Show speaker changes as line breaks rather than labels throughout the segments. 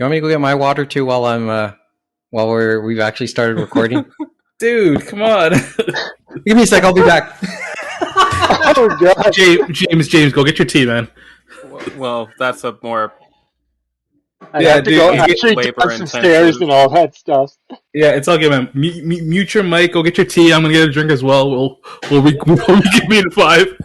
You want me to go get my water too while we've actually started recording?
Dude, come on.
Give me a sec, I'll be back.
Oh, God.
James, go get your tea, man.
Well, that's a more
I have to go actually
labor
down some stairs and all that stuff.
Yeah, it's all good, man. Mute your mic, go get your tea. I'm gonna get a drink as well. We'll reconvene in 5.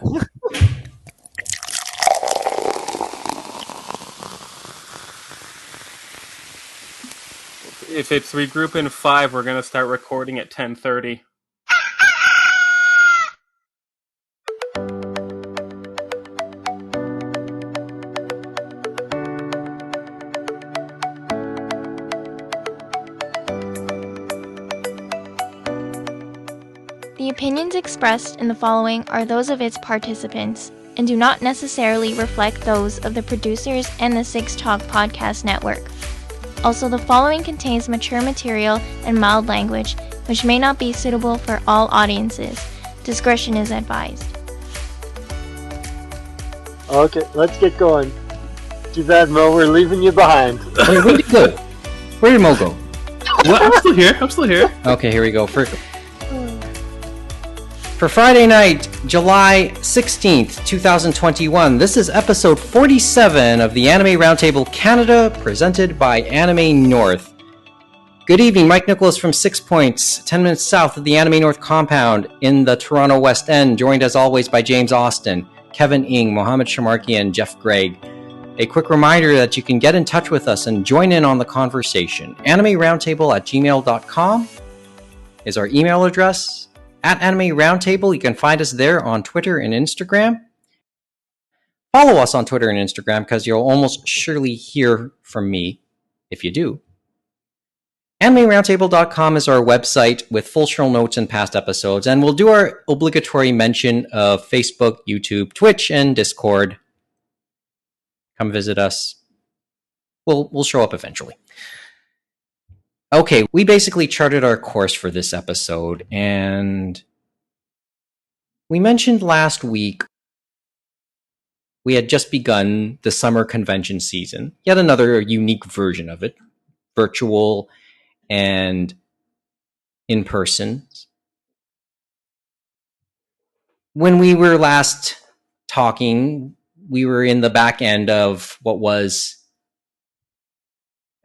If it's regroup in 5, we're gonna start recording at 10:30.
The opinions expressed in the following are those of its participants and do not necessarily reflect those of the producers and the Six Talk Podcast Network. Also, the following contains mature material and mild language, which may not be suitable for all audiences. Discretion is advised.
Okay, let's get going. Too bad, Mo, we're leaving you behind.
Wait, where'd you go? Where did Mo go?
What? I'm still here.
Okay, here we go. For Friday night, July 16th, 2021, this is episode 47 of the Anime Roundtable Canada, presented by Anime North. Good evening, Mike Nicolas from 6 Points, 10 minutes south of the Anime North compound in the Toronto West End, joined as always by James Austin, Kevin Ng, Mohamed Sharmarke, and Geoff Greig. A quick reminder that you can get in touch with us and join in on the conversation. animeroundtable@gmail.com is our email address. At Anime Roundtable, you can find us there on Twitter and Instagram. Follow us on Twitter and Instagram because you'll almost surely hear from me if you do. AnimeRoundtable.com is our website with full show notes and past episodes, and we'll do our obligatory mention of Facebook, YouTube, Twitch, and Discord. Come visit us. We'll show up eventually. Okay, we basically charted our course for this episode, and we mentioned last week we had just begun the summer convention season, yet another unique version of it, virtual and in person. When we were last talking, we were in the back end of what was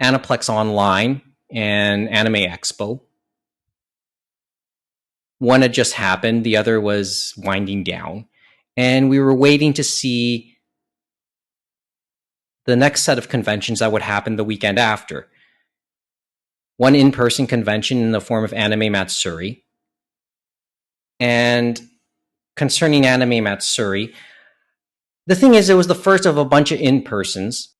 Aniplex Online and Anime Expo. One had just happened, the other was winding down, and we were waiting to see the next set of conventions that would happen the weekend after. One in-person convention in the form of Anime Matsuri. And concerning Anime Matsuri, the thing is, it was the first of a bunch of in-persons.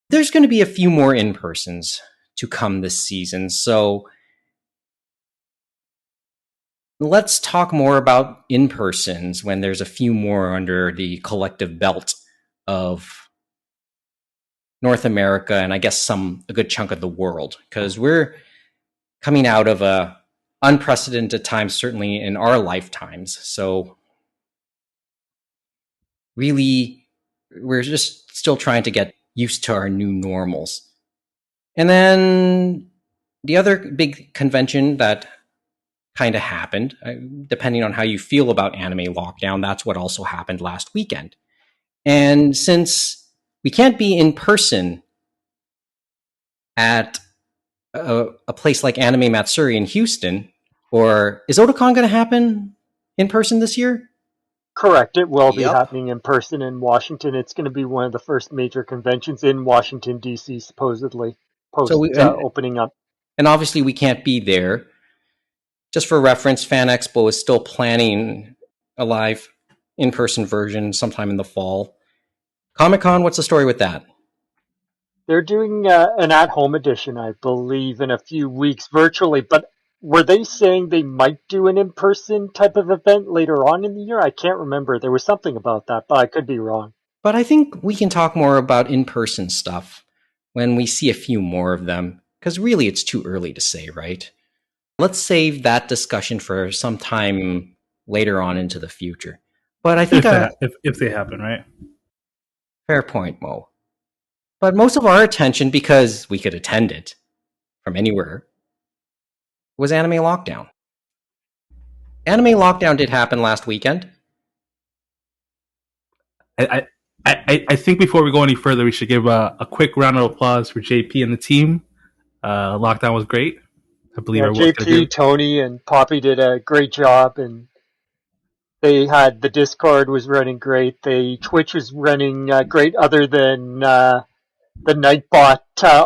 There's going to be a few more in-persons to come this season, so let's talk more about in-persons when there's a few more under the collective belt of North America and I guess a good chunk of the world, because we're coming out of a unprecedented time, certainly in our lifetimes. So really, we're just still trying to get used to our new normals. And then the other big convention that kind of happened, depending on how you feel about anime lockdown, that's what also happened last weekend. And since we can't be in person at a place like Anime Matsuri in Houston, or is Otakon going to happen in person this year?
Correct, it will be happening in person in Washington. It's going to be one of the first major conventions in Washington, D.C., supposedly. Opening up.
And obviously we can't be there. Just for reference, Fan Expo is still planning a live in-person version sometime in the fall. Comic-Con, what's the story with that?
They're doing an at-home edition, I believe, in a few weeks virtually, but were they saying they might do an in-person type of event later on in the year? I can't remember. There was something about that, but I could be wrong.
But I think we can talk more about in-person stuff when we see a few more of them, because really it's too early to say, right? Let's save that discussion for some time later on into the future. But I think
if they happen, right?
Fair point, Mo. But most of our attention, because we could attend it from anywhere, was Anime Lockdown. Anime Lockdown did happen last weekend.
I think before we go any further, we should give a quick round of applause for JP and the team. Lockdown was great. I believe everyone's gonna
JP, Tony, and Poppy did a great job, and they had the Discord was running great. The Twitch was running great, other than the Nightbot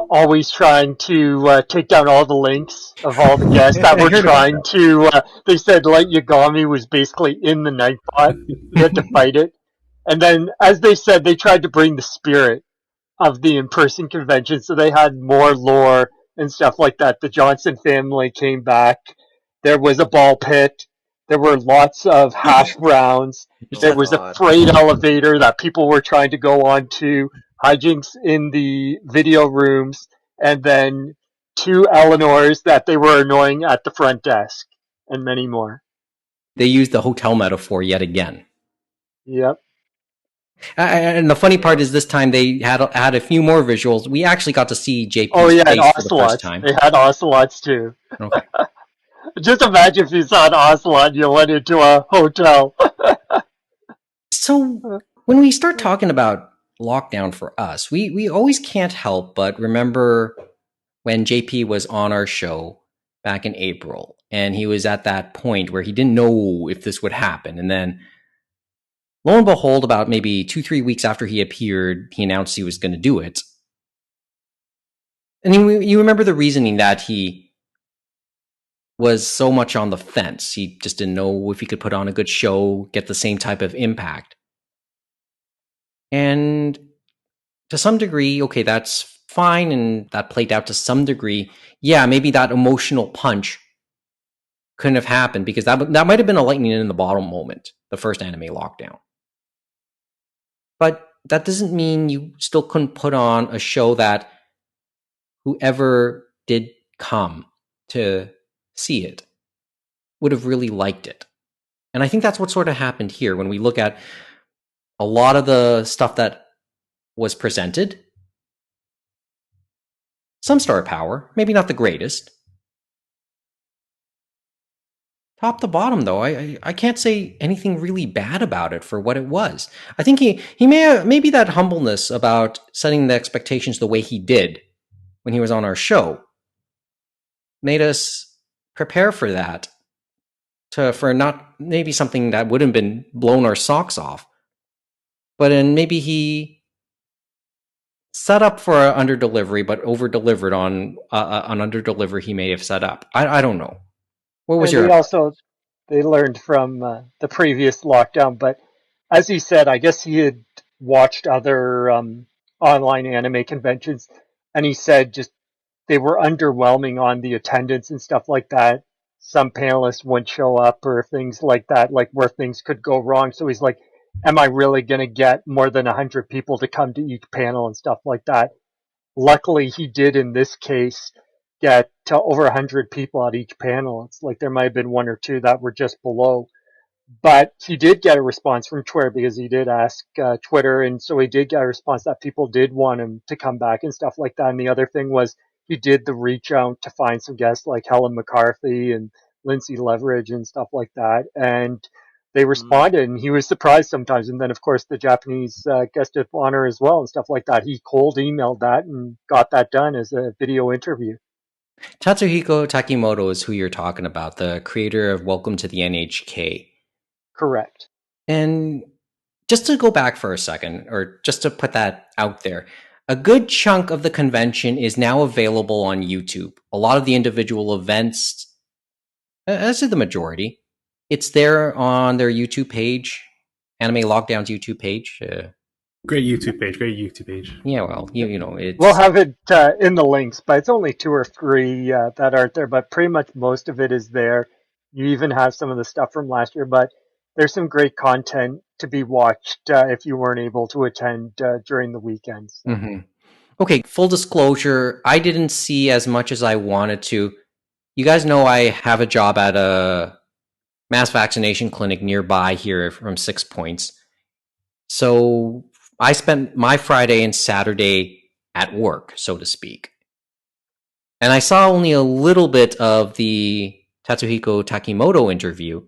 always trying to take down all the links of all the guests that were trying to. They said Light Yagami was basically in the Nightbot. You had to fight it. And then, as they said, they tried to bring the spirit of the in-person convention, so they had more lore and stuff like that. The Johnson family came back. There was a ball pit. There were lots of hash browns. There was a freight elevator that people were trying to go on to. Hijinks in the video rooms, and then 2 Eleanors that they were annoying at the front desk, and many more.
They used the hotel metaphor yet again.
Yep.
And the funny part is this time they had a few more visuals. We actually got to see JP's
and
face
ocelots.
for the first time.
They had ocelots too.
Okay.
Just imagine if you saw an ocelot and you went into a hotel.
So when we start talking about lockdown for us, we always can't help but remember when JP was on our show back in April, and he was at that point where he didn't know if this would happen, and then lo and behold, about maybe 2-3 weeks after he appeared, he announced he was going to do it. And you remember the reasoning that he was so much on the fence. He just didn't know if he could put on a good show, get the same type of impact. And to some degree, okay, that's fine, and that played out to some degree. Yeah, maybe that emotional punch couldn't have happened, because that might have been a lightning in the bottle moment, the first Anime Lockdown. But that doesn't mean you still couldn't put on a show that whoever did come to see it would have really liked it. And I think that's what sort of happened here when we look at a lot of the stuff that was presented. Some star power, maybe not the greatest. Top to bottom, though, I can't say anything really bad about it for what it was. I think he maybe that humbleness about setting the expectations the way he did when he was on our show made us prepare for that, for not maybe something that would have been blown our socks off, but then maybe he set up for an under delivery, but over delivered on an under delivery he may have set up. I don't know. What was your?
They learned from the previous lockdown, but as he said, I guess he had watched other online anime conventions, and he said just they were underwhelming on the attendance and stuff like that. Some panelists wouldn't show up or things like that, like where things could go wrong. So he's like, am I really going to get more than 100 people to come to each panel and stuff like that? Luckily, he did in this case get to over 100 people at each panel. It's like there might have been 1 or 2 that were just below. But he did get a response from Twitter, because he did ask Twitter, and so he did get a response that people did want him to come back and stuff like that. And the other thing was he did the reach out to find some guests like Helen McCarthy and Lindsay Leverage and stuff like that. And they responded, and he was surprised sometimes. And then, of course, the Japanese guest of honor as well and stuff like that. He cold emailed that and got that done as a video interview.
Tatsuhiko Takimoto is who you're talking about, the creator of Welcome to the NHK.
Correct.
And just to go back for a second, or just to put that out there, a good chunk of the convention is now available on YouTube. A lot of the individual events, as is the majority, it's there on their YouTube page, Anime Lockdown's YouTube page.
Great YouTube page.
Yeah, well, you know, it's...
We'll have it in the links, but it's only 2 or 3 that aren't there, but pretty much most of it is there. You even have some of the stuff from last year, but there's some great content to be watched if you weren't able to attend during the weekends.
Mm-hmm. Okay, full disclosure, I didn't see as much as I wanted to. You guys know I have a job at a mass vaccination clinic nearby here from 6 Points. So I spent my Friday and Saturday at work, so to speak. And I saw only a little bit of the Tatsuhiko Takimoto interview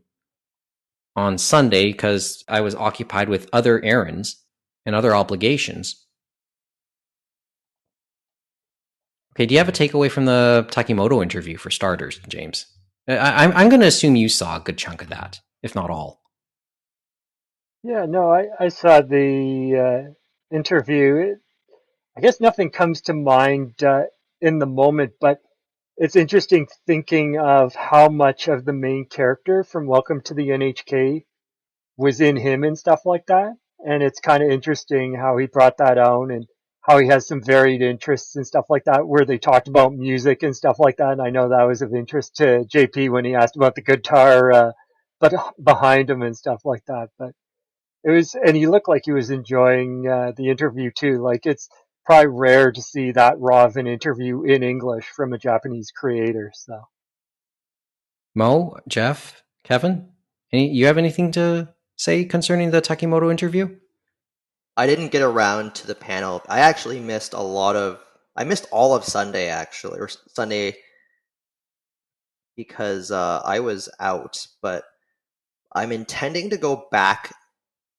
on Sunday because I was occupied with other errands and other obligations. Okay, do you have a takeaway from the Takimoto interview for starters, James? I'm going to assume you saw a good chunk of that, if not all.
Yeah, no, I saw the interview. I guess nothing comes to mind in the moment, but it's interesting thinking of how much of the main character from Welcome to the NHK was in him and stuff like that. And it's kind of interesting how he brought that out and how he has some varied interests and stuff like that, where they talked about music and stuff like that. And I know that was of interest to JP when he asked about the guitar, but behind him and stuff like that. But it was, and he looked like he was enjoying the interview too. Like it's probably rare to see that raw of an interview in English from a Japanese creator. So,
Mo, Geoff, Kevin, you have anything to say concerning the Takimoto interview?
I didn't get around to the panel. I actually missed I missed all of Sunday actually, or Sunday because I was out, but I'm intending to go back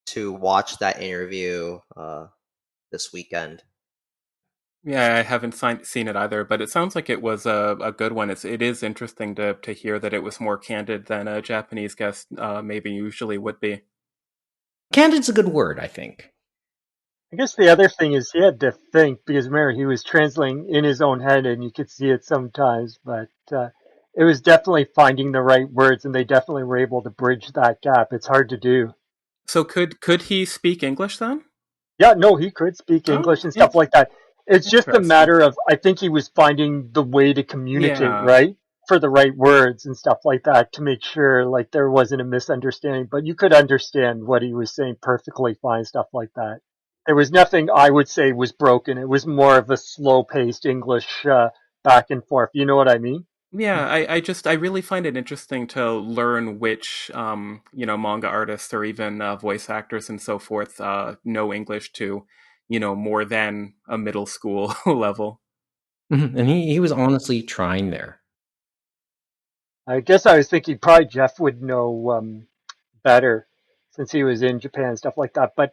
to watch that interview this weekend.
Yeah, I haven't seen it either, but it sounds like it was a good one. It is interesting to hear that it was more candid than a Japanese guest maybe usually would be.
Candid's a good word, I think.
I guess the other thing is he had to think because remember he was translating in his own head and you could see it sometimes, but it was definitely finding the right words and they definitely were able to bridge that gap. It's hard to do.
So could he speak English then?
Yeah, no, he could speak English and stuff like that. It's just a matter of I think he was finding the way to communicate, right? For the right words and stuff like that to make sure like there wasn't a misunderstanding, but you could understand what he was saying perfectly fine, stuff like that. There was nothing I would say was broken. It was more of a slow-paced English back and forth. You know what I mean?
Yeah, I really find it interesting to learn which manga artists or even voice actors and so forth know English to more than a middle school level.
And he was honestly trying there.
I guess I was thinking probably Geoff would know better since he was in Japan and stuff like that. But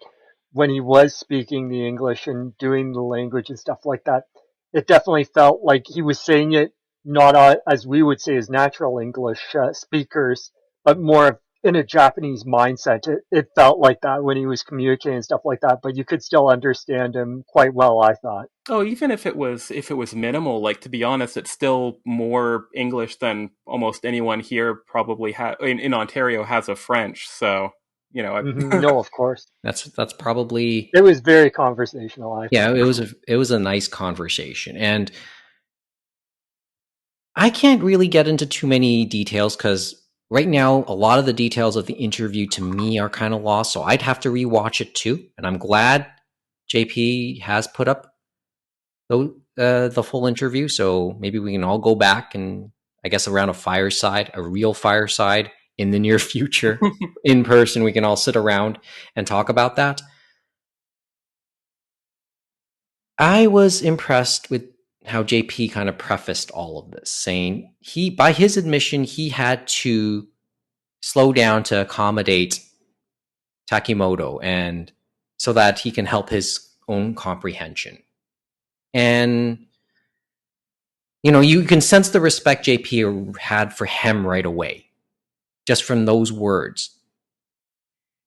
when he was speaking the English and doing the language and stuff like that, it definitely felt like he was saying it not as we would say as natural English speakers, but more in a Japanese mindset. It felt like that when he was communicating and stuff like that, but you could still understand him quite well, I thought.
Oh, even if it was minimal, like to be honest, it's still more English than almost anyone here probably in Ontario has of French. So
No, of course.
That's probably
it was very conversational.
Yeah, it was a nice conversation, and I can't really get into too many details because right now a lot of the details of the interview to me are kind of lost. So I'd have to rewatch it too, and I'm glad JP has put up the full interview. So maybe we can all go back and I guess around a real fireside in the near future, in person, we can all sit around and talk about that. I was impressed with how JP kind of prefaced all of this, saying by his admission, he had to slow down to accommodate Takimoto and so that he can help his own comprehension. And you can sense the respect JP had for him right away, just from those words.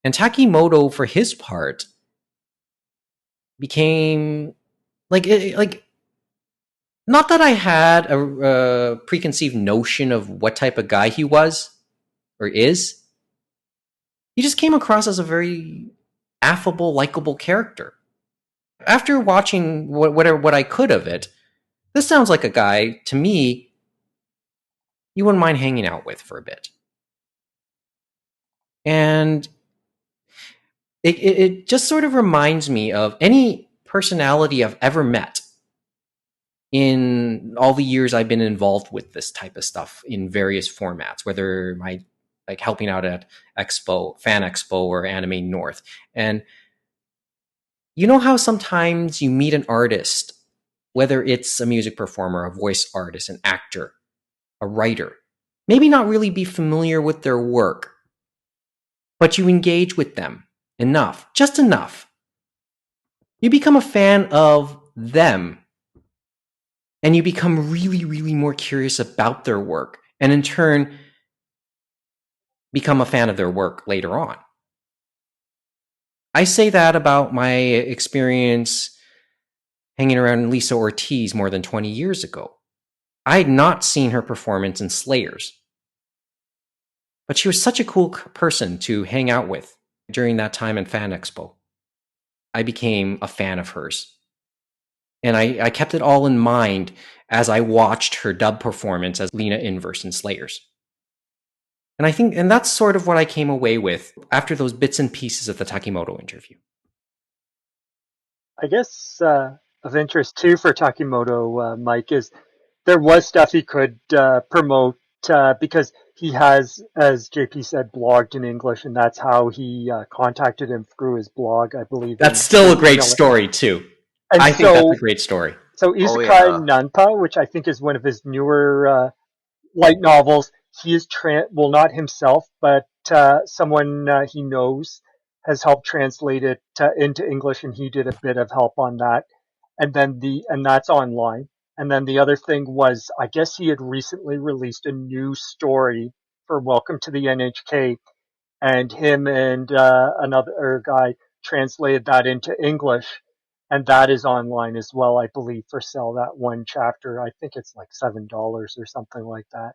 And Takimoto, for his part, became like not that I had a preconceived notion of what type of guy he was or is. He just came across as a very affable, likable character. After watching what I could of it, this sounds like a guy, to me, you wouldn't mind hanging out with for a bit. And it just sort of reminds me of any personality I've ever met in all the years I've been involved with this type of stuff in various formats, whether like helping out at Fan Expo or Anime North. And you know how sometimes you meet an artist whether it's a music performer, a voice artist, an actor, a writer, maybe not really be familiar with their work, but you engage with them enough, just enough. You become a fan of them, and you become really, really more curious about their work, and in turn, become a fan of their work later on. I say that about my experience hanging around Lisa Ortiz more than 20 years ago. I had not seen her performance in Slayers, but she was such a cool person to hang out with during that time in Fan Expo. I became a fan of hers. And I kept it all in mind as I watched her dub performance as Lena Inverse in Slayers. And that's sort of what I came away with after those bits and pieces of the Takimoto interview.
I guess of interest too for Takimoto, Mike, is there was stuff he could promote because he has, as JP said, blogged in English, and that's how he contacted him through his blog, I believe.
That's still a great story too.
And
I think that's a great story.
So Isekai Nanpa, which I think is one of his newer light novels, he is not himself, but someone he knows has helped translate it into English, and he did a bit of help on that. And that's online. And then the other thing was, I guess he had recently released a new story for Welcome to the NHK, and him and another guy translated that into English, and that is online as well, I believe, for sale. That one chapter, I think it's like $7 or something like that.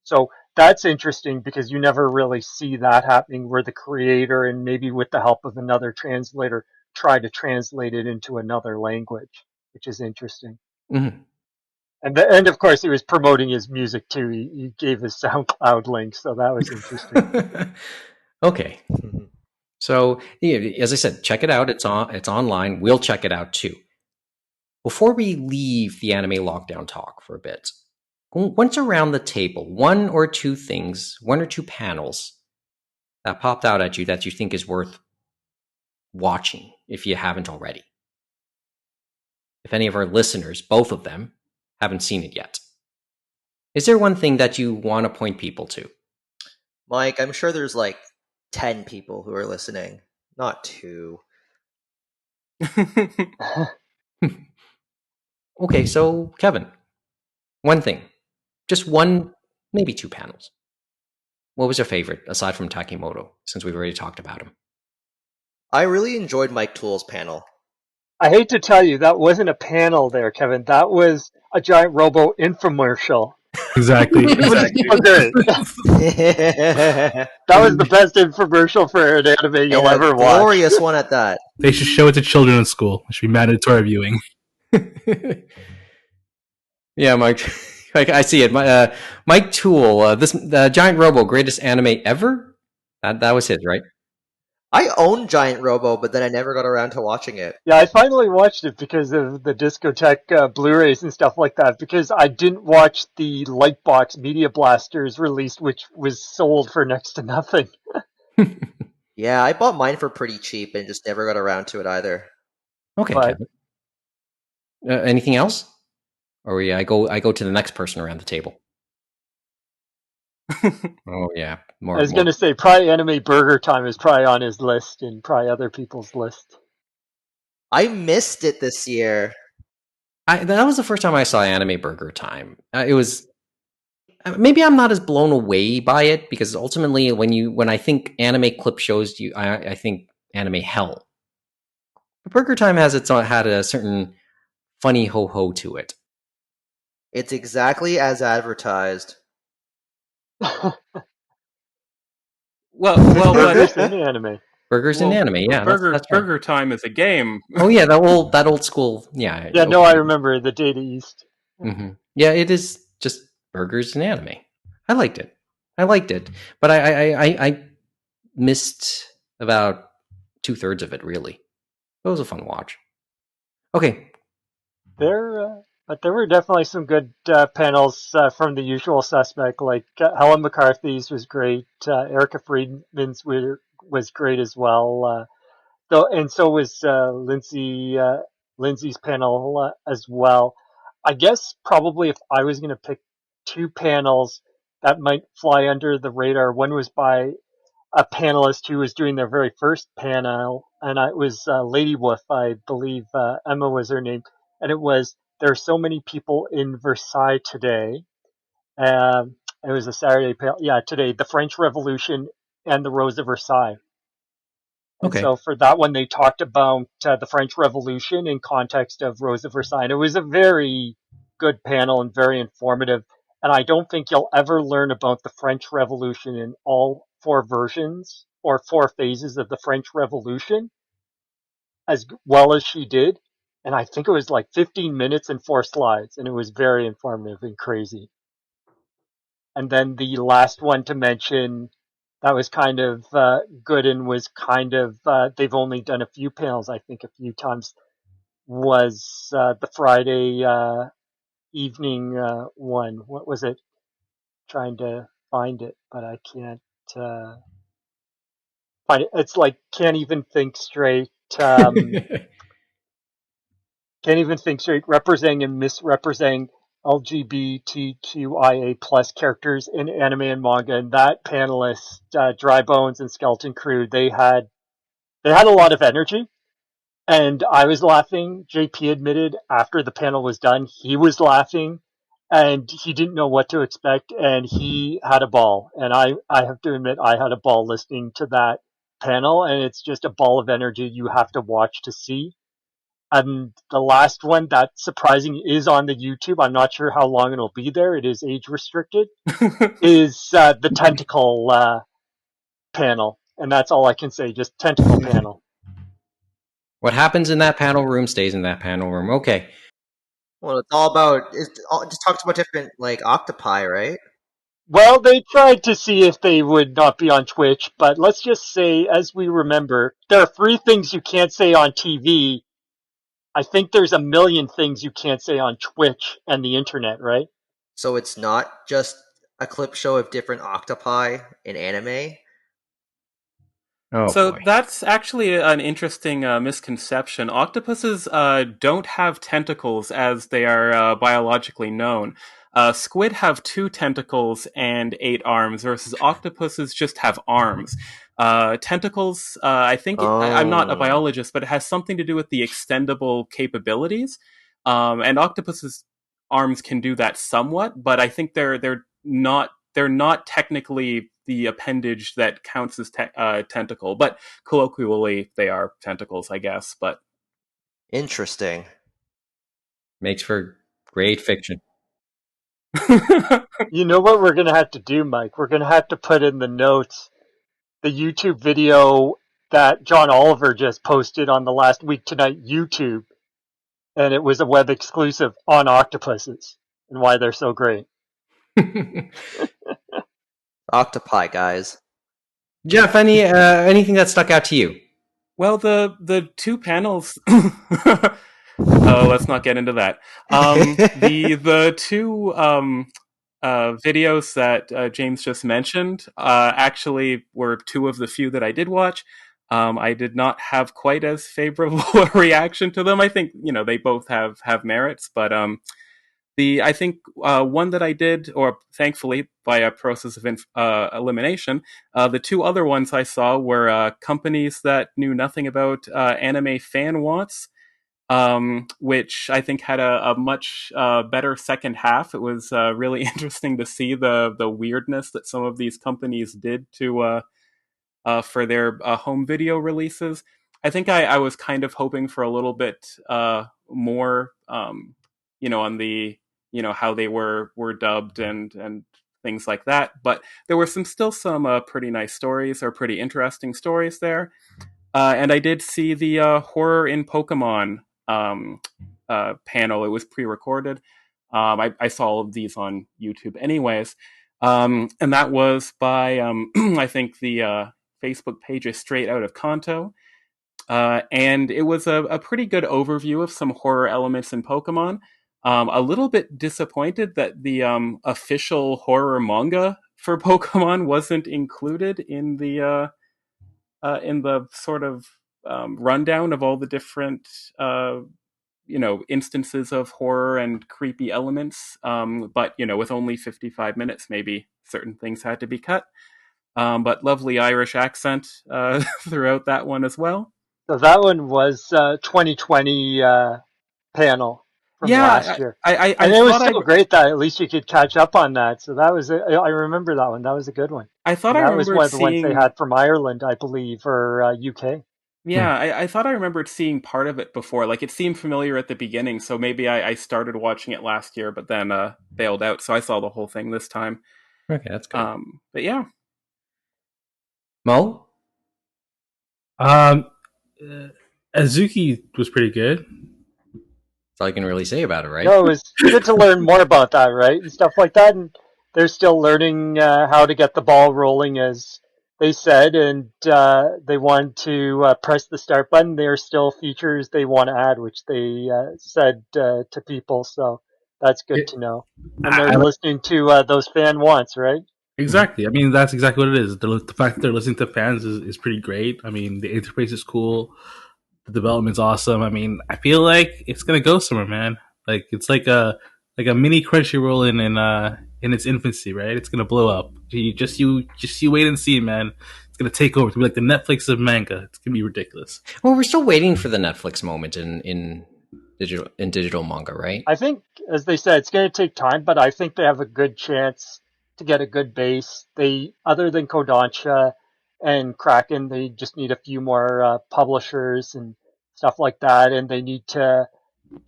So that's interesting because you never really see that happening where the creator and maybe with the help of another translator try to translate it into another language, which is interesting.
Mm-hmm.
And of course, he was promoting his music too. He gave his SoundCloud link, so that was interesting.
Okay. So, as I said, check it out. It's online. We'll check it out too. Before we leave the anime lockdown talk for a bit, once around the table, one or two panels that popped out at you that you think is worth watching if you haven't already. If any of our listeners, both of them, haven't seen it yet. Is there one thing that you want to point people to?
Mike, I'm sure there's like 10 people who are listening, not 2.
Okay, so Kevin, one thing. Just one, maybe 2 panels. What was your favorite, aside from Takimoto, since we've already talked about him?
I really enjoyed Mike Toole's panel.
I hate to tell you, that wasn't a panel there, Kevin. That was a giant robo infomercial.
Exactly.
That was the best infomercial for an anime you'll ever watch.
Glorious one at that.
They should show it to children in school. It should be mandatory viewing.
Yeah, Mike. I see it. Mike Toole, the Giant Robo, greatest anime ever? That was his, right?
I own Giant Robo, but then I never got around to watching it.
Yeah, I finally watched it because of the Discotheque Blu-rays and stuff like that, because I didn't watch the Lightbox Media Blasters release, which was sold for next to nothing.
Yeah, I bought mine for pretty cheap and just never got around to it either.
Okay, Kevin. Anything else? Or I go to the next person around the table. Oh yeah, more.
I was going to say, probably Anime Burger Time is probably on his list and probably other people's list.
I missed it this year.
That was the first time I saw Anime Burger Time. It was maybe I'm not as blown away by it because ultimately, when I think anime clip shows, I think anime hell. But Burger Time had a certain funny ho ho to it.
It's exactly as advertised.
Well,
Burgers in anime.
Burgers in anime, yeah.
Burger
that's right.
Burger Time is a game.
Oh yeah, that old school, yeah.
Yeah, no, I remember the Data East.
Mm-hmm. Yeah, it is just burgers in anime. I liked it, but I missed about 2/3 of it. Really, it was a fun watch. Okay,
But there were definitely some good panels from the usual suspect, like Helen McCarthy's was great. Erica Friedman's was great as well. And so was Lindsay Lindsay's panel as well. I guess probably if I was going to pick two panels that might fly under the radar, one was by a panelist who was doing their very first panel, and it was Lady Wolf, I believe Emma was her name, and it was there are so many people in Versailles today. It was a Saturday panel, today, the French Revolution and the Rose of Versailles. And
Okay.
so for that one, they talked about the French Revolution in context of Rose of Versailles. And it was a very good panel and very informative. And I don't think you'll ever learn about the French Revolution in all four versions or four phases of the French Revolution as well as she did. And I think it was like 15 minutes and 4 slides. And it was very informative and crazy. And then the last one to mention that was kind of good and was kind of, they've only done a few panels, I think a few times, was the Friday evening one. What was it? Trying to find it, but I can't find it. It's like Can't Even Think Straight. Can't Even Think Straight, representing and misrepresenting LGBTQIA plus characters in anime and manga. And that panelist, Dry Bones and Skeleton Crew, they had a lot of energy. And I was laughing. JP admitted after the panel was done, he was laughing and he didn't know what to expect and he had a ball. And I have to admit, I had a ball listening to that panel, and it's just a ball of energy you have to watch to see. And the last one that surprising is on the YouTube. I'm not sure how long it'll be there. It is age restricted. Is the tentacle panel, and that's all I can say. Just tentacle panel.
What happens in that panel room stays in that panel room. Okay.
Well, it's all about. It just talks about different like octopi, right?
Well, they tried to see if they would not be on Twitch, but let's just say, as we remember, there are 3 things you can't say on TV. I think there's a million things you can't say on Twitch and the internet, right?
So it's not just a clip show of different octopi in anime.
Oh,
So
boy.
that's actually an interesting misconception. Octopuses don't have tentacles as they are biologically known. Squid have 2 tentacles and 8 arms, versus octopuses just have arms. Tentacles, I think, I'm not a biologist, but it has something to do with the extendable capabilities. And octopuses' arms can do that somewhat, but I think they're not technically the appendage that counts as tentacle, but colloquially they are tentacles, I guess. But
Interesting.
Makes for great fiction.
You know what we're going to have to do, Mike? We're going to have to put in the notes the YouTube video that John Oliver just posted on the Last Week Tonight YouTube, and it was a web exclusive on octopuses and why they're so great.
Octopi, guys.
Geoff, anything that stuck out to you?
Well, the 2 panels. Oh, let's not get into that. The 2 videos that James just mentioned actually were 2 of the few that I did watch. I did not have quite as favorable a reaction to them. I think they both have merits, but I think one that I did, or thankfully by a process of elimination, the 2 other ones I saw were companies that knew nothing about anime fan wants, which I think had a much better second half. It was really interesting to see the weirdness that some of these companies did to for their home video releases. I think I was kind of hoping for a little bit more, on the how they were dubbed and things like that. But there were still some pretty nice stories, or pretty interesting stories there. And I did see the horror in Pokemon panel. It was pre-recorded. I saw all of these on YouTube anyways. And that was by, I think the Facebook page is Straight Out of Kanto. And it was a pretty good overview of some horror elements in Pokemon. A little bit disappointed that the official horror manga for Pokemon wasn't included in the sort of rundown of all the different instances of horror and creepy elements. But with only 55 minutes, maybe certain things had to be cut. But lovely Irish accent throughout that one as well.
So that one was 2020 panel from last year. And it was so great that at least you could catch up on that. So that was, I remember that one. That was a good one.
I thought
that
I remembered
was one of the
seeing...
ones they had from Ireland, I believe, or UK.
Yeah, I thought I remembered seeing part of it before. Like, it seemed familiar at the beginning, so maybe I started watching it last year, but then bailed out, so I saw the whole thing this time.
Okay, that's good.
But yeah.
Mo?
Azuki was pretty good.
That's all I can really say about it, right?
No, it was good to learn more about that, right? And stuff like that. And they're still learning how to get the ball rolling, as they said, and they want to press the start button. There are still features they want to add, which they said to people. So that's good to know. And they're listening to those fan wants, right?
Exactly. I mean, that's exactly what it is. The fact that they're listening to fans is pretty great. I mean, the interface is cool. The development's awesome. I mean, I feel like it's gonna go somewhere, man. Like it's like a mini Crunchyroll in its infancy, right? It's gonna blow up. You wait and see, man. It's gonna take over. It's gonna be like the Netflix of manga. It's gonna be ridiculous.
Well, we're still waiting for the Netflix moment in digital manga, right?
I think, as they said, it's going to take time, but I think they have a good chance to get a good base. They, other than Kodansha and Kraken, they just need a few more publishers and stuff like that, and they need to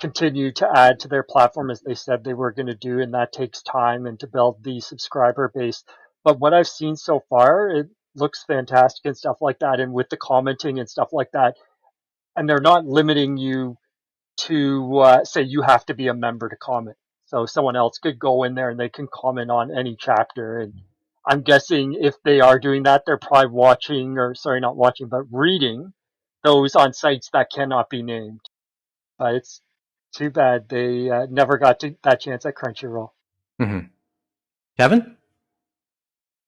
continue to add to their platform as they said they were going to do, and that takes time and to build the subscriber base. But what I've seen so far, it looks fantastic and stuff like that, and with the commenting and stuff like that, and they're not limiting you to say you have to be a member to comment. So someone else could go in there and they can comment on any chapter. And I'm guessing if they are doing that, they're probably not watching, but reading those on sites that cannot be named. But it's too bad they never got that chance at Crunchyroll.
Mm-hmm. Kevin?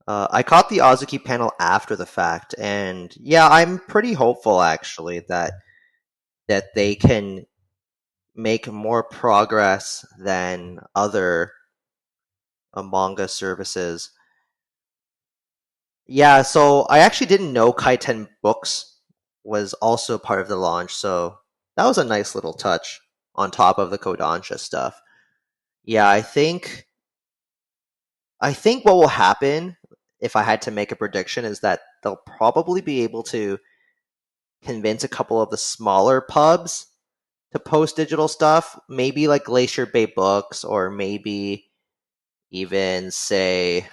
I caught the Azuki panel after the fact, and yeah, I'm pretty hopeful actually that they can make more progress than other manga services. Yeah, so I actually didn't know Kaiten Books was also part of the launch, so that was a nice little touch on top of the Kodansha stuff. Yeah, I think what will happen, if I had to make a prediction, is that they'll probably be able to convince a couple of the smaller pubs to post digital stuff, maybe like Glacier Bay Books, or maybe even say,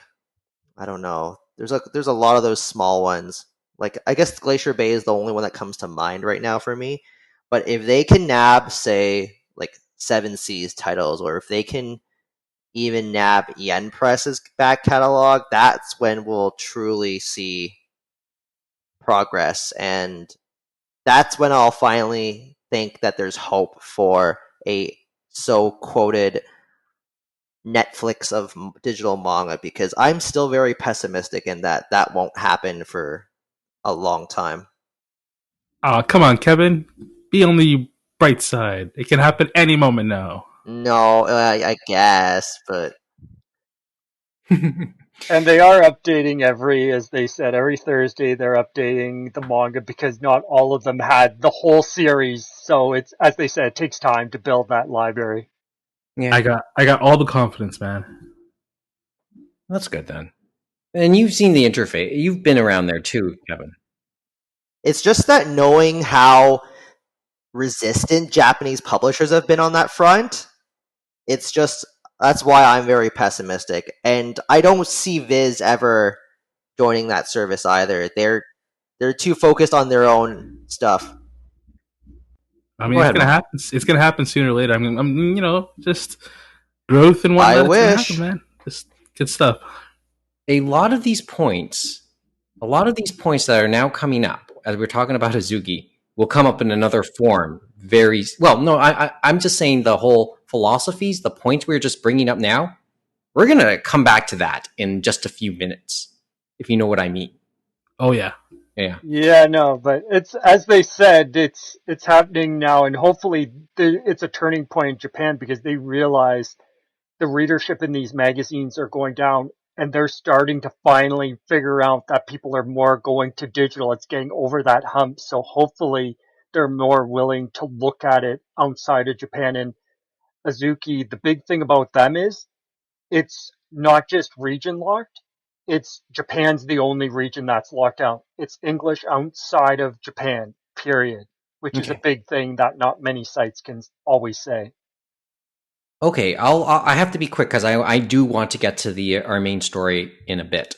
I don't know. There's a lot of those small ones. Like, I guess Glacier Bay is the only one that comes to mind right now for me. But if they can nab, say, like 7 Seas titles, or if they can even nab Yen Press's back catalog, that's when we'll truly see progress, and that's when I'll finally think that there's hope for a so-quoted Netflix of digital manga, because I'm still very pessimistic in that won't happen for a long time.
Oh, come on, Kevin. Be on the bright side. It can happen any moment now.
No, I guess, but...
And they are updating as they said, every Thursday they're updating the manga, because not all of them had the whole series. So it's, as they said, it takes time to build that library.
Yeah,
I got all the confidence, man.
That's good then. And you've seen the interface. You've been around there too, Kevin.
It's just that knowing how resistant Japanese publishers have been on that front, it's just... That's why I'm very pessimistic, and I don't see Viz ever joining that service either. They're too focused on their own stuff.
I mean, it's gonna happen. It's gonna happen sooner or later. I mean, just growth and whatnot.
I wish,
happen, man. Just good stuff.
A lot of these points that are now coming up, as we're talking about Azuki, will come up in another form. I'm just saying the whole philosophies, the points we're just bringing up now, we're going to come back to that in just a few minutes, if you know what I mean.
Oh, yeah.
Yeah.
Yeah, no, but it's as they said, it's happening now, and hopefully it's a turning point in Japan because they realize the readership in these magazines are going down, and they're starting to finally figure out that people are more going to digital. It's getting over that hump, so hopefully they're more willing to look at it outside of Japan. And Azuki, the big thing about them is it's not just region locked. It's Japan's the only region that's locked out. It's English outside of Japan, period, which is a
Okay.
big thing that not many sites can always say.
Okay. I have to be quick because I do want to get to our main story in a bit.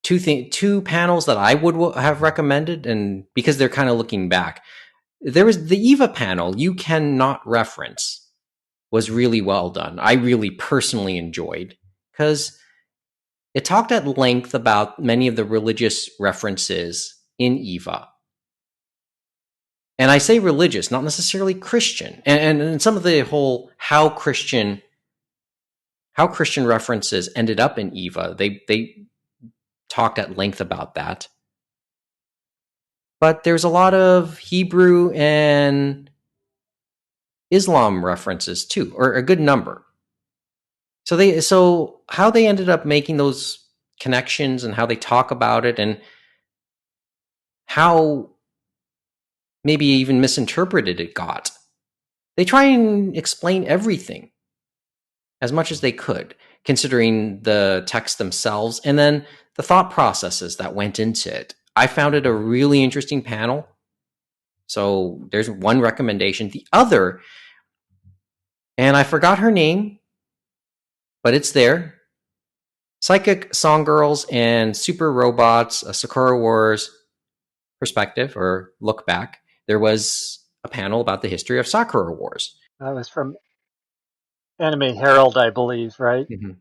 Two panels that I would have recommended, and because they're kind of looking back, there was the Eva panel. You cannot reference was really well done. I really personally enjoyed because it talked at length about many of the religious references in Eva. And I say religious, not necessarily Christian. And some of the whole how Christian references ended up in Eva, they talked at length about that. But there's a lot of Hebrew and Islam references too, or a good number. So how they ended up making those connections and how they talk about it and how maybe even misinterpreted it got. They try and explain everything as much as they could, considering the texts themselves and then the thought processes that went into it. I found it a really interesting panel. So there's one recommendation. The other, and I forgot her name, but it's there. Psychic Song Girls and Super Robots, a Sakura Wars perspective or look back. There was a panel about the history of Sakura Wars.
That was from Anime Herald, I believe, right?
Mm-hmm.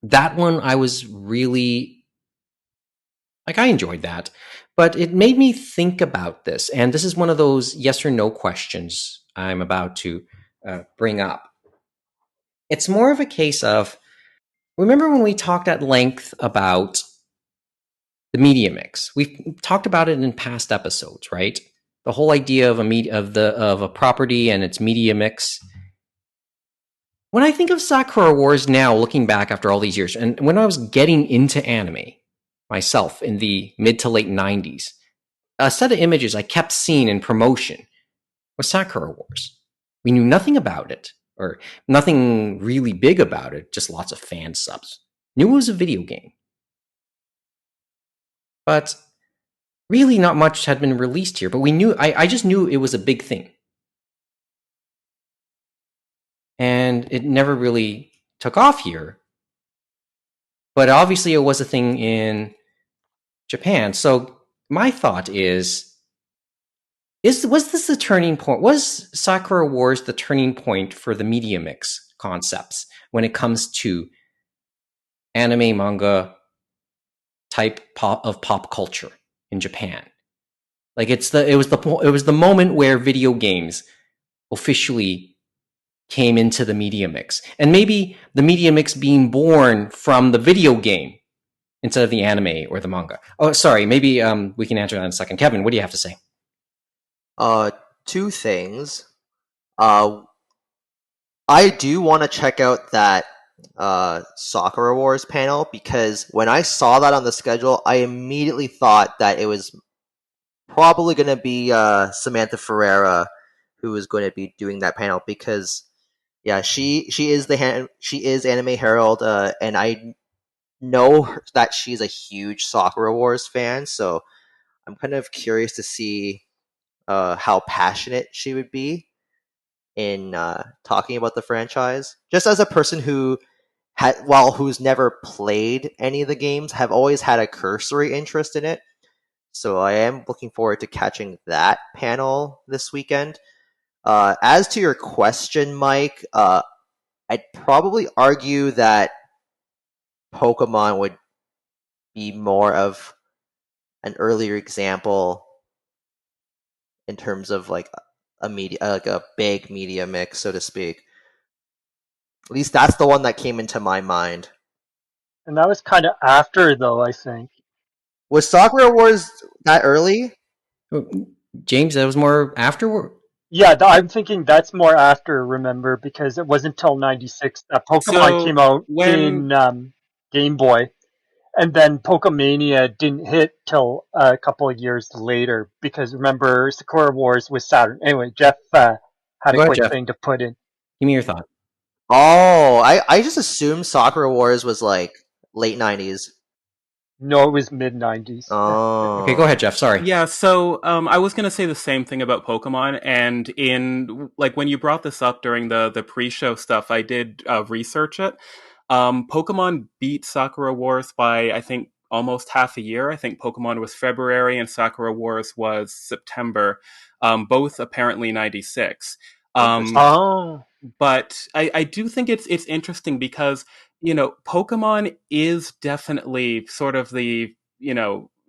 That one I was really I enjoyed that, but it made me think about this, and this is one of those yes or no questions I'm about to bring up. It's more of a case of remember when we talked at length about the media mix? We've talked about it in past episodes, right? The whole idea of a property and its media mix. When I think of Sakura Wars now, looking back after all these years, and when I was getting into anime myself in the mid to late 90s, a set of images I kept seeing in promotion was Sakura Wars. We knew nothing about it, or nothing really big about it, just lots of fan subs. Knew it was a video game. But really not much had been released here, but I just knew it was a big thing. And it never really took off here. But obviously it was a thing in Japan. So my thought was this the turning point? Was Sakura Wars the turning point for the media mix concepts when it comes to anime manga type of pop culture in Japan? Like it was the moment where video games officially came into the media mix, and maybe the media mix being born from the video game instead of the anime or the manga. Oh, sorry, maybe we can answer that in a second. Kevin, what do you have to say?
Two things. I do want to check out that Sakura Wars panel because when I saw that on the schedule, I immediately thought that it was probably going to be Samantha Ferreira who was going to be doing that panel because yeah, she is Anime Herald, and I know that she's a huge Sakura Wars fan, so I'm kind of curious to see how passionate she would be in talking about the franchise. Just as a person who's never played any of the games, have always had a cursory interest in it. So I am looking forward to catching that panel this weekend. As to your question, Mike, I'd probably argue that Pokemon would be more of an earlier example in terms of like a big media mix, so to speak. At least that's the one that came into my mind.
And that was kind of after, though, I think.
Was Sakura Wars that early?
James, that was more afterward.
Yeah, I'm thinking that's more after, remember, because it wasn't until 96 that Pokemon
So
came out
when
in Game Boy. And then Pokemania didn't hit till a couple of years later because remember Sakura Wars was Saturn. Anyway, Geoff had a
Go ahead,
quick
Geoff.
thing to put in.
Give me your thought.
Oh, I just assumed Sakura Wars was like late 90s.
No, it was mid 90s.
Oh.
Okay, go ahead, Geoff. Sorry.
Yeah, so I was gonna say the same thing about Pokemon, and in like when you brought this up during the pre-show stuff, I did research it. Pokemon beat Sakura Wars by I think almost half a year. I think Pokemon was February and Sakura Wars was September. Both apparently 96.
Interesting.
Oh,
But I do think it's interesting because Pokemon is definitely sort of the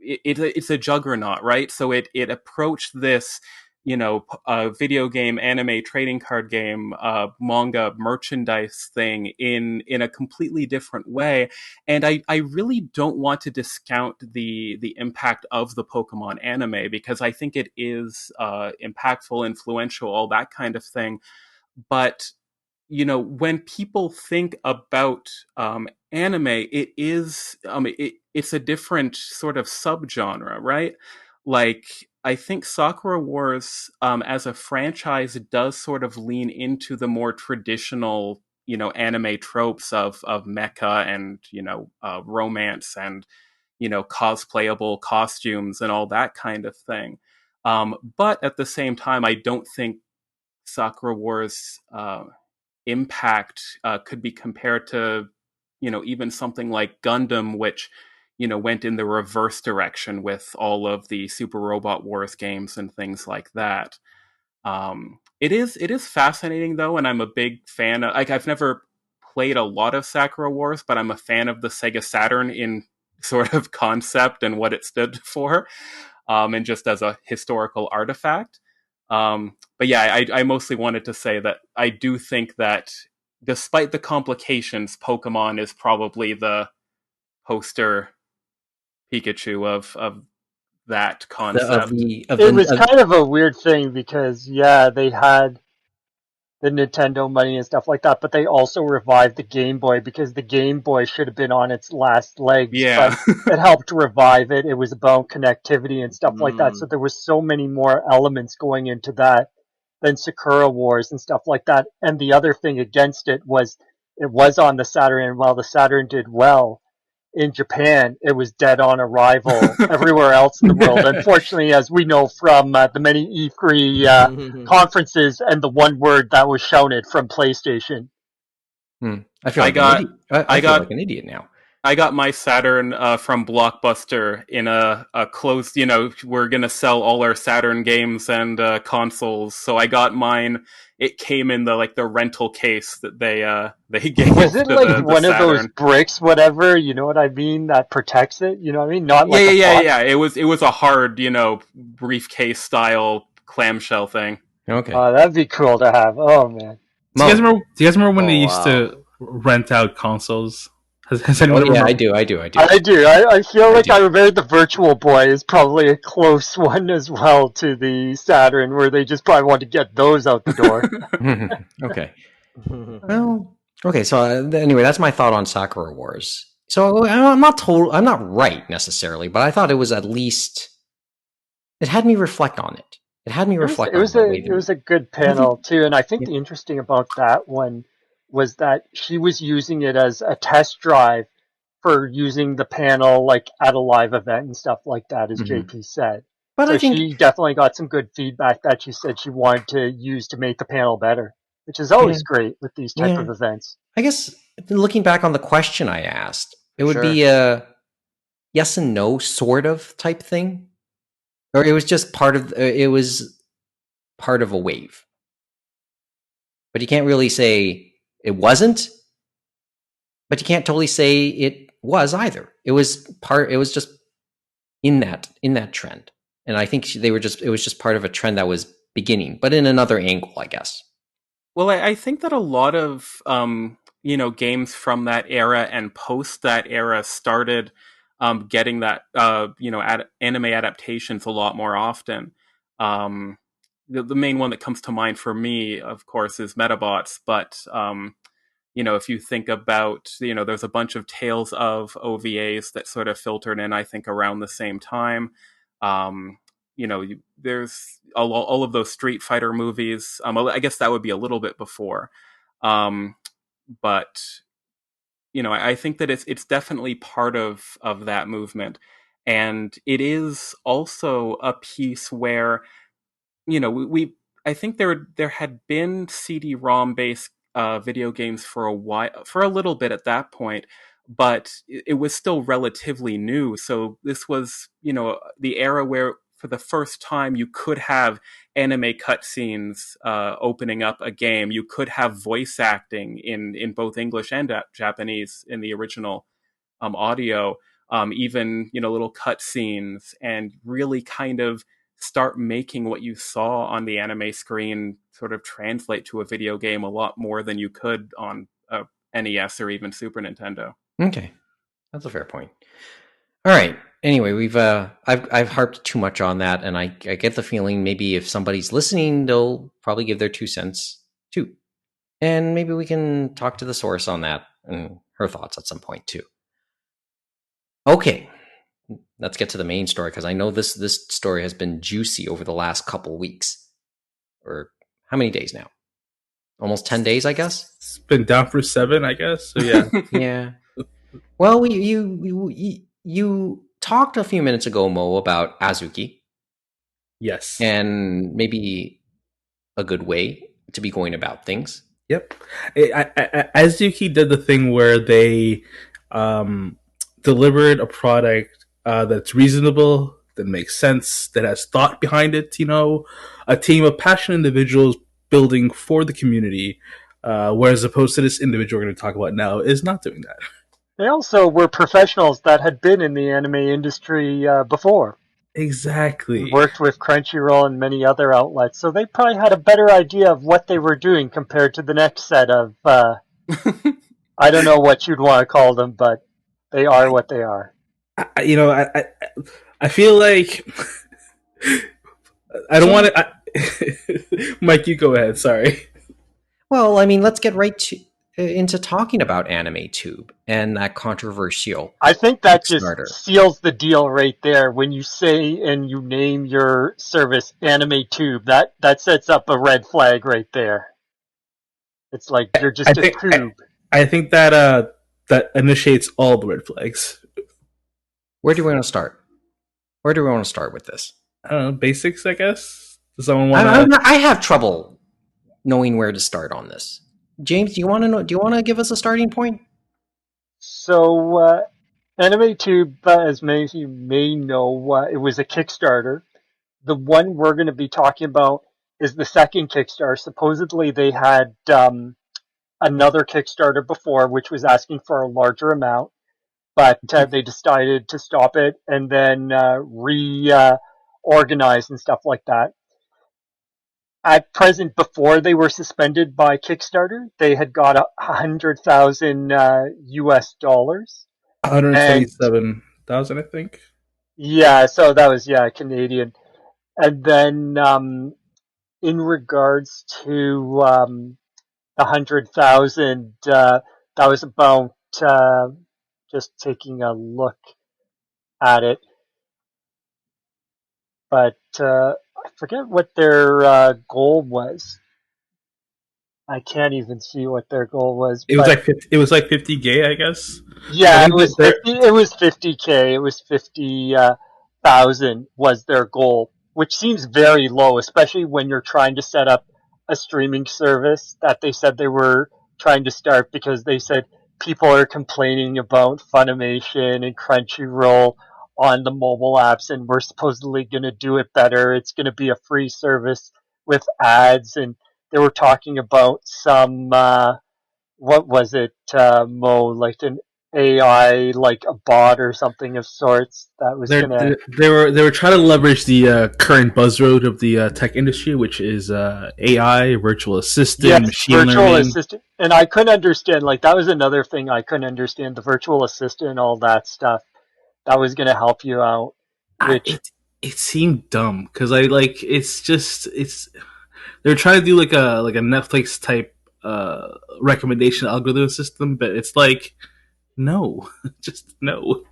it's a juggernaut, right? So it approached this video game, anime, trading card game, manga, merchandise thing in a completely different way, and I really don't want to discount the impact of the Pokemon anime because I think it is impactful, influential, all that kind of thing. But when people think about anime, it's a different sort of subgenre, right? Like I think Sakura Wars as a franchise does sort of lean into the more traditional anime tropes of mecha and romance and cosplayable costumes and all that kind of thing. But at the same time, I don't think Sakura Wars impact could be compared to even something like Gundam, which went in the reverse direction with all of the Super Robot Wars games and things like that. It is fascinating though, and I'm a big fan of, like, I've never played a lot of Sakura Wars, but I'm a fan of the Sega Saturn in sort of concept and what it stood for, and just as a historical artifact. But yeah, I mostly wanted to say that I do think that despite the complications, Pokemon is probably the poster Pikachu of that concept.
it was kind of a weird thing because yeah, they had the Nintendo money and stuff like that, but they also revived the Game Boy because the Game Boy should have been on its last legs,
Yeah.
but it helped revive it. It was about connectivity and stuff like that. So there was so many more elements going into that than Sakura Wars and stuff like that. And the other thing against it was on the Saturn, and while the Saturn did well in Japan, it was dead on arrival everywhere else in the world. Unfortunately, as we know from the many E3 conferences and the one word that was shouted from PlayStation.
I feel like an idiot. I feel like an idiot now.
I got my Saturn from Blockbuster in a closed, we're going to sell all our Saturn games and consoles. So I got mine. It came in the rental case that they gave.
Was it
to
like
the
one of
Saturn.
those bricks, whatever, you know what I mean, that protects it? You know what I mean? Not like
yeah. It was a hard, briefcase style clamshell thing.
Okay.
That'd be cool to have. Oh man.
Do you guys remember when they used to rent out consoles? Has anyone remember?
I do.
I feel like I remember the Virtual Boy is probably a close one as well to the Saturn, where they just probably want to get those out the door.
Okay. Well, okay. So anyway, that's my thought on Sakura Wars. So I'm not right necessarily, but I thought it was at least. It had me reflect on it. It had me reflect.
It was a good panel too, and I think the interesting about that one was that she was using it as a test drive for using the panel like at a live event and stuff like that, as JP said. But so I think she definitely got some good feedback that she said she wanted to use to make the panel better, which is always great with these type of events.
I guess looking back on the question I asked, it would be a yes and no sort of type thing, or it was just part of a wave. But you can't really say it wasn't, but you can't totally say it was either. It was just in that trend. And I think it was just part of a trend that was beginning, but in another angle, I guess.
Well, I think that a lot of games from that era and post that era started getting that anime adaptations a lot more often. The main one that comes to mind for me, of course, is Metabots, but if you think about, there's a bunch of Tales of OVAs that sort of filtered in, I think, around the same time. There's all of those Street Fighter movies. I guess that would be a little bit before. But, I think that it's definitely part of that movement. And it is also a piece where, I think there had been CD-ROM based video games for a little bit at that point, but it was still relatively new. So this was, the era where for the first time you could have anime cutscenes opening up a game. You could have voice acting in both English and Japanese in the original audio, even, little cutscenes, and really kind of start making what you saw on the anime screen sort of translate to a video game a lot more than you could on a NES or even Super Nintendo.
Okay, that's a fair point. All right. Anyway, I've harped too much on that, and I get the feeling maybe if somebody's listening, they'll probably give their 2 cents too, and maybe we can talk to the source on that and her thoughts at some point too. Okay. Let's get to the main story, because I know this story has been juicy over the last couple weeks. Or how many days now? Almost 10 days, I guess?
It's been down for 7, I guess. So yeah.
Yeah. Well, you talked a few minutes ago, Mo, about Azuki.
Yes.
And maybe a good way to be going about things.
Yep. Azuki did the thing where they delivered a product that's reasonable, that makes sense, that has thought behind it, a team of passionate individuals building for the community, whereas opposed to this individual we're going to talk about now is not doing that.
They also were professionals that had been in the anime industry before.
Exactly.
Worked with Crunchyroll and many other outlets, so they probably had a better idea of what they were doing compared to the next set of, I don't know what you'd want to call them, but they are what they are.
I feel like I don't want to. Mike, you go ahead. Sorry.
Well, I mean, let's get right into talking about Anime Tube and that controversial.
I think that
Kickstarter.
Just seals the deal right there. When you say and you name your service Anime Tube, that sets up a red flag right there. It's like you're just a tube.
I think that that initiates all the red flags.
Where do we want to start? Where do we want to start with this?
I don't know, basics, I guess? Does someone want to...
I have trouble knowing where to start on this. James, do you want to give us a starting point?
So, Anime Tube, as many of you may know, it was a Kickstarter. The one we're going to be talking about is the second Kickstarter. Supposedly they had another Kickstarter before, which was asking for a larger amount. But they decided to stop it and then reorganize and stuff like that. At present, before they were suspended by Kickstarter, they had got $100,000 US dollars.
127,000, I think.
Yeah, so that was Canadian. And then in regards to the 100,000, that was about. Just taking a look at it. But I forget what their goal was. I can't even see what their goal was.
It was like 50, it was like 50K, I guess.
Yeah, it was 50. It was 50K. It was 50,000 was their goal, which seems very low, especially when you're trying to set up a streaming service that they said they were trying to start, because they said people are complaining about Funimation and Crunchyroll on the mobile apps, and we're supposedly going to do it better. It's going to be a free service with ads, and they were talking about some, what was it, Mo, like an AI, like a bot or something of sorts that was going to...
They were trying to leverage the current buzzword of the tech industry, which is AI, virtual assistant, machine learning.
Assistant. And I couldn't understand, like, that was another thing I couldn't understand, the virtual assistant and all that stuff. that was going to help you out. Which
it seemed dumb because they're trying to do like a Netflix type recommendation algorithm system, but it's like no, just no.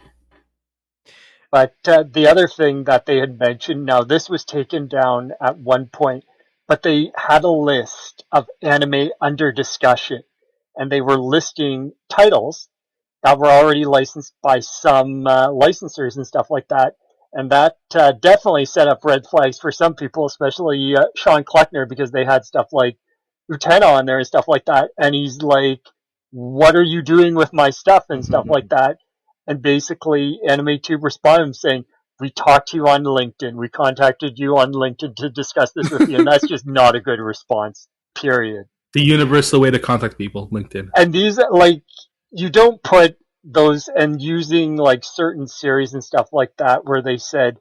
But the other thing that they had mentioned, now this was taken down at one point, but they had a list of anime under discussion, and they were listing titles that were already licensed by some licensors and stuff like that. And that definitely set up red flags for some people, especially Sean Kleckner, because they had stuff like Utena on there and stuff like that. And he's like, what are you doing with my stuff and stuff like that? And basically, Anime Tube responded saying, we talked to you on LinkedIn. We contacted you on LinkedIn to discuss this with you. And that's just not a good response, period.
The universal way to contact people, LinkedIn.
And these, like, you don't put those, and using like certain series and stuff like that where they said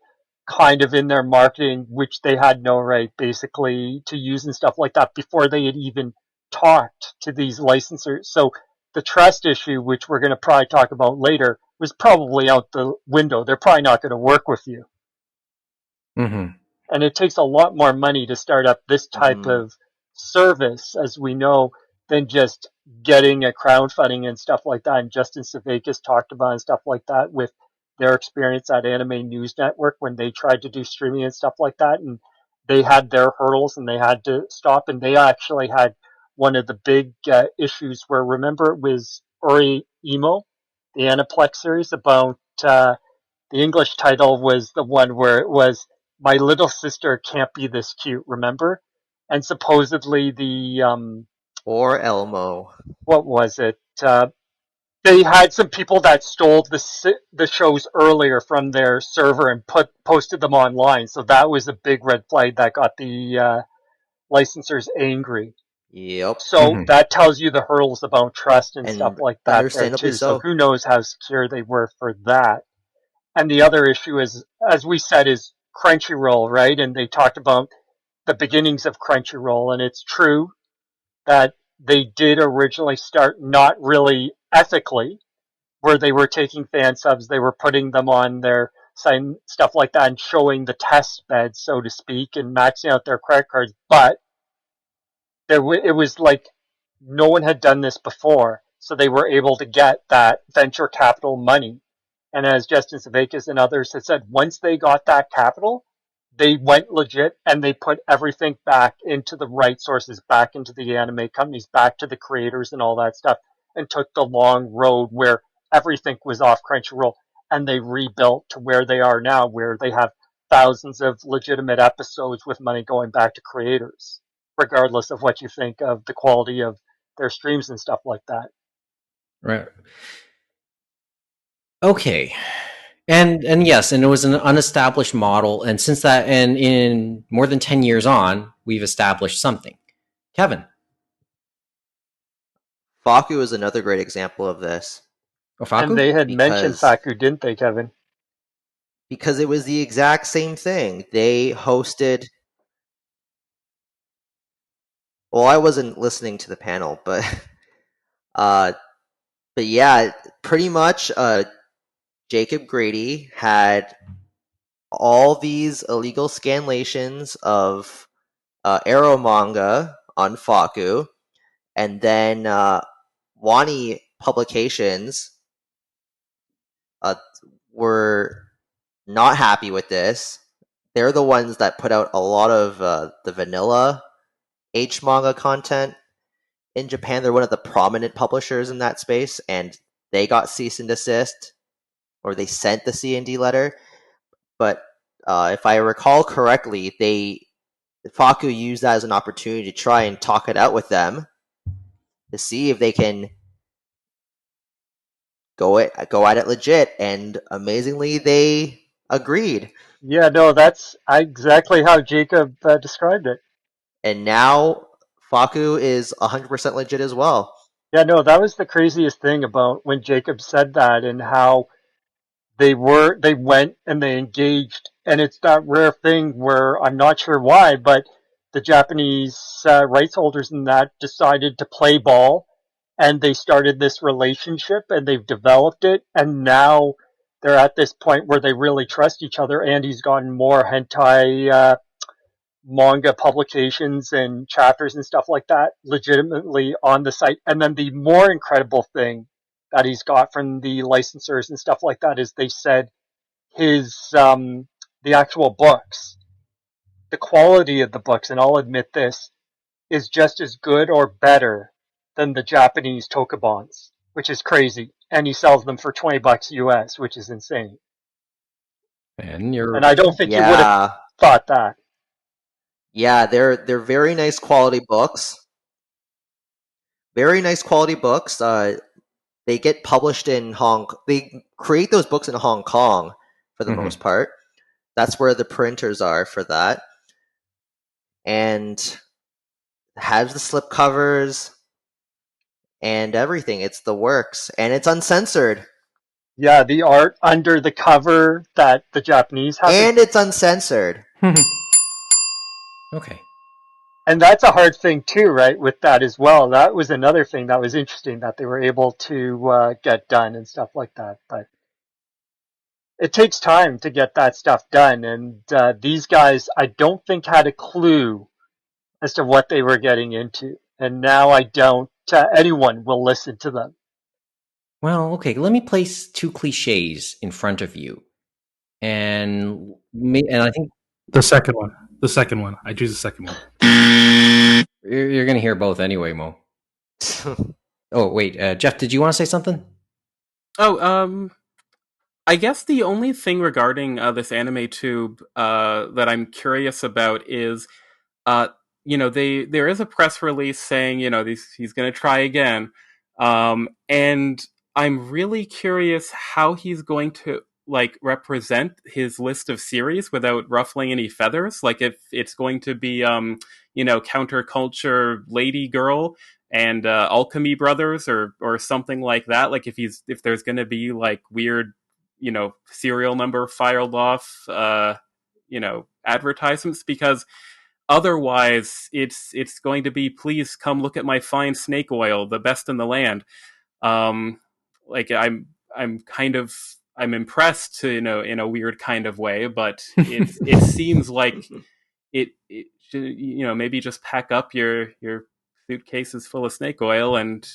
kind of in their marketing, which they had no right basically to use and stuff like that before they had even talked to these licensors. So the trust issue, which we're going to probably talk about later, was probably out the window. They're probably not going to work with you.
Mm-hmm.
And it takes a lot more money to start up this type of service, as we know, than just getting a crowdfunding and stuff like that. And Justin Savakis talked about and stuff like that with their experience at Anime News Network when they tried to do streaming and stuff like that. And they had their hurdles and they had to stop. And they actually had one of the big issues where, remember, it was Ori Imo, the Aniplex series about the English title was the one where it was My Little Sister Can't Be This Cute, remember? And supposedly the
or Elmo.
What was it? They had some people that stole the shows earlier from their server and posted them online. So that was a big red flag that got the licensors angry.
Yep.
So that tells you the hurdles about trust and stuff like that.
Understandably
so who knows how secure they were for that. And the other issue is, as we said, is Crunchyroll, right? And they talked about the beginnings of Crunchyroll, and it's true that they did originally start not really ethically, where they were taking fan subs, they were putting them on their site and stuff like that and showing the test bed, so to speak, and maxing out their credit cards. But it was like no one had done this before, so they were able to get that venture capital money. And as Justin Savakis and others had said, once they got that capital, they went legit and they put everything back into the right sources, back into the anime companies, back to the creators and all that stuff, and took the long road where everything was off Crunchyroll, and they rebuilt to where they are now, where they have thousands of legitimate episodes with money going back to creators, regardless of what you think of the quality of their streams and stuff like that.
Right. Okay. And yes, and it was an unestablished model, and since that, and in more than 10 years on, we've established something. Kevin.
Faku is another great example of this.
Faku?
And they had mentioned Faku, didn't they, Kevin?
Because it was the exact same thing. They hosted... Well, I wasn't listening to the panel, but yeah, pretty much Jacob Grady had all these illegal scanlations of Arrow manga on Faku, and then Wani Publications were not happy with this. They're the ones that put out a lot of the vanilla H manga content in Japan. They're one of the prominent publishers in that space, and they got cease and desist, or they sent the C&D letter. But if I recall correctly, Faku used that as an opportunity to try and talk it out with them to see if they can go at it legit, and amazingly, they agreed.
Yeah, no, that's exactly how Jacob described it.
And now Faku is 100% legit as well.
Yeah, no, that was the craziest thing about when Jacob said that, and how they went and they engaged. And it's that rare thing where I'm not sure why, but the Japanese rights holders in that decided to play ball, and they started this relationship and they've developed it. And now they're at this point where they really trust each other, and he's gotten more hentai manga publications and chapters and stuff like that legitimately on the site. And then the more incredible thing that he's got from the licensors and stuff like that is they said his the actual books, the quality of the books, and I'll admit this, is just as good or better than the Japanese tokubons, which is crazy. And he sells them for $20 US, which is insane. And I don't think you would have thought that.
Yeah, they're very nice quality books. Very nice quality books. They get published in They create those books in Hong Kong for the most part. That's where the printers are for that. And has the slipcovers and everything. It's the works, and it's uncensored.
Yeah, the art under the cover that the Japanese have.
And it's uncensored.
Okay.
And that's a hard thing too, right, with that as well. That was another thing that was interesting that they were able to get done and stuff like that. But it takes time to get that stuff done. And these guys, I don't think, had a clue as to what they were getting into. And now I don't, anyone will listen to them.
Well, okay, let me place two cliches in front of you. And I think...
The second one. I choose the second one.
You're going to hear both anyway, Mo. Oh, wait, Geoff, did you want to say something?
Oh, I guess the only thing regarding this Anime Tube that I'm curious about is, there is a press release saying, he's going to try again. And I'm really curious how he's going to represent his list of series without ruffling any feathers. Like if it's going to be, counterculture lady girl and alchemy brothers or something like that. Like if there's going to be weird, serial number filed off, advertisements, because otherwise it's going to be, please come look at my fine snake oil, the best in the land. I'm impressed, in a weird kind of way, but it seems like it maybe just pack up your suitcases full of snake oil and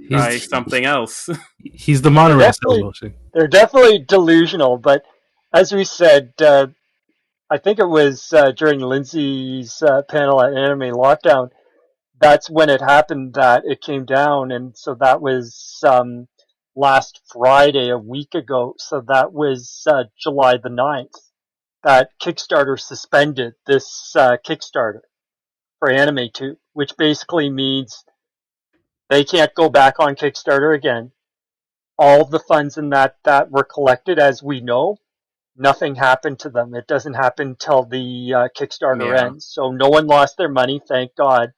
try something else.
He's the monorail salesman.
They're definitely delusional, but as we said, I think it was during Lindsay's panel at Anime Lockdown, that's when it happened that it came down, and so that was last Friday, a week ago, so that was July the 9th, that Kickstarter suspended this Kickstarter for Anime Tube, which basically means they can't go back on Kickstarter again. All the funds in that were collected, as we know, nothing happened to them. It doesn't happen till the Kickstarter ends. So no one lost their money, thank God.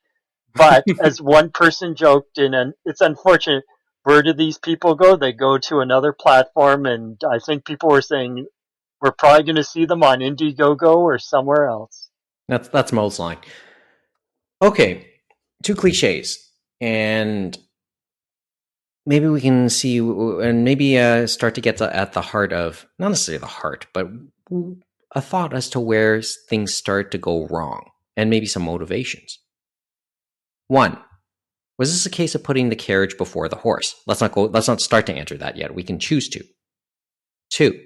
But as one person joked, and it's unfortunate, where do these people go? They go to another platform, and I think people were saying we're probably going to see them on Indiegogo or somewhere else.
That's Mo's line. Okay, two cliches, and maybe we can see, and maybe start to get at the heart of, not necessarily the heart, but a thought as to where things start to go wrong, and maybe some motivations. One, was this a case of putting the carriage before the horse? Let's not start to answer that yet. We can choose to. Two,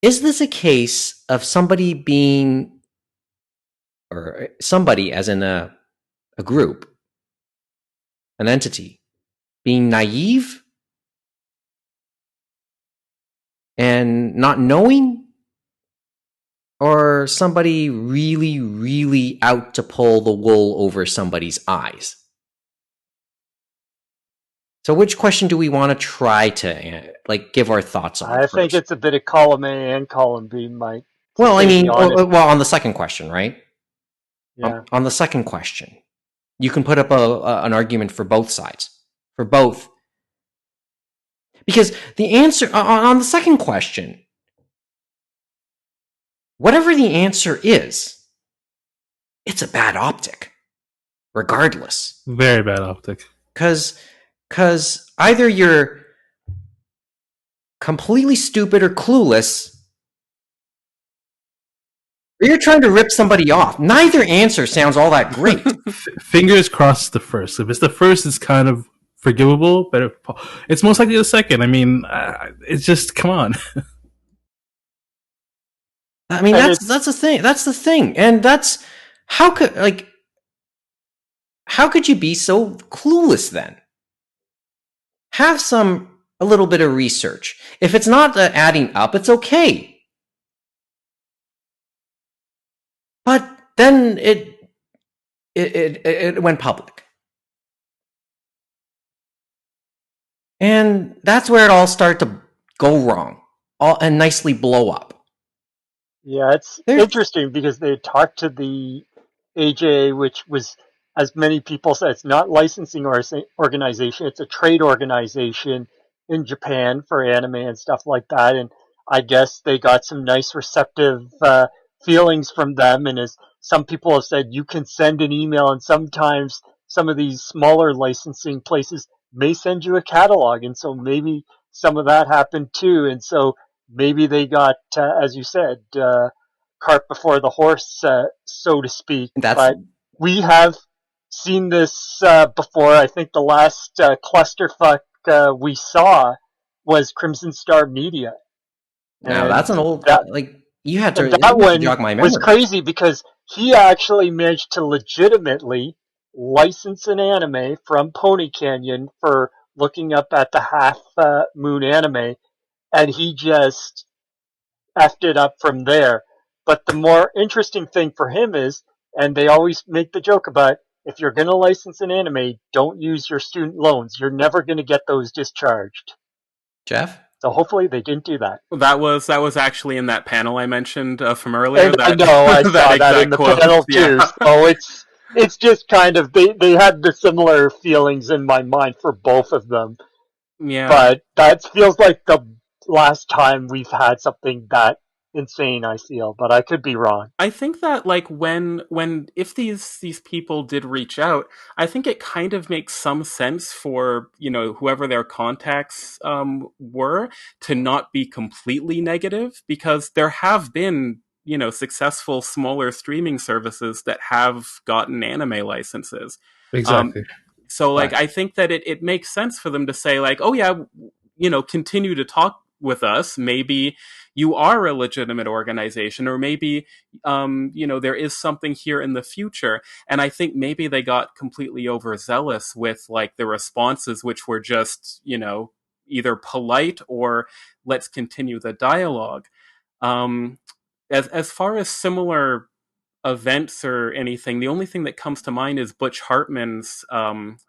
is this a case of somebody being, or somebody as in a group, an entity, being naive and not knowing? Or somebody really, really out to pull the wool over somebody's eyes? So which question do we want to try to give our thoughts on?
I think it's a bit of column A and column B, Mike.
Well, I mean, on the second question, right?
Yeah.
On the second question, you can put up an argument for both sides, for both. Because the answer on the second question, whatever the answer is, it's a bad optic, regardless.
Very bad optic.
Because either you're completely stupid or clueless, or you're trying to rip somebody off. Neither answer sounds all that great.
Fingers crossed the first. If it's the first, it's kind of forgivable, but it's most likely the second. I mean, it's just, come on.
I mean, that's the thing. That's the thing. And that's, how could you be so clueless then? Have a little bit of research. If it's not adding up, it's okay. But then it went public. And that's where it all started to go wrong and nicely blow up.
Yeah, it's interesting because they talked to the AJA, which was, as many people said, it's not licensing organization, it's a trade organization in Japan for anime and stuff like that. And I guess they got some nice receptive feelings from them. And as some people have said, you can send an email, and sometimes some of these smaller licensing places may send you a catalog. And so maybe some of that happened too. And so maybe they got, as you said, cart before the horse, so to speak. But we have seen this before. I think the last clusterfuck we saw was Crimson Star Media.
Now that's an old, you had to
that one
jog my memory.
was crazy because he actually managed to legitimately license an anime from Pony Canyon for looking up at the Half Moon anime, and he just effed it up from there. But the more interesting thing for him is, and they always make the joke about, if you're going to license an anime, don't use your student loans. You're never going to get those discharged.
Geoff?
So hopefully they didn't do that.
That was actually in that panel I mentioned from earlier.
And I know, I saw that in the panel too. So it's just kind of, they had the similar feelings in my mind for both of them.
Yeah.
But that feels like the last time we've had something that insane, I feel, but I could be wrong.
I think that if these people did reach out, I think it kind of makes some sense for, whoever their contacts were, to not be completely negative, because there have been, successful smaller streaming services that have gotten anime licenses.
Exactly.
So I think that it makes sense for them to say oh yeah, continue to talk with us. Maybe you are a legitimate organization, or maybe, there is something here in the future. And I think maybe they got completely overzealous with the responses, which were just, either polite or let's continue the dialogue. As far as similar events or anything, the only thing that comes to mind is Butch Hartman's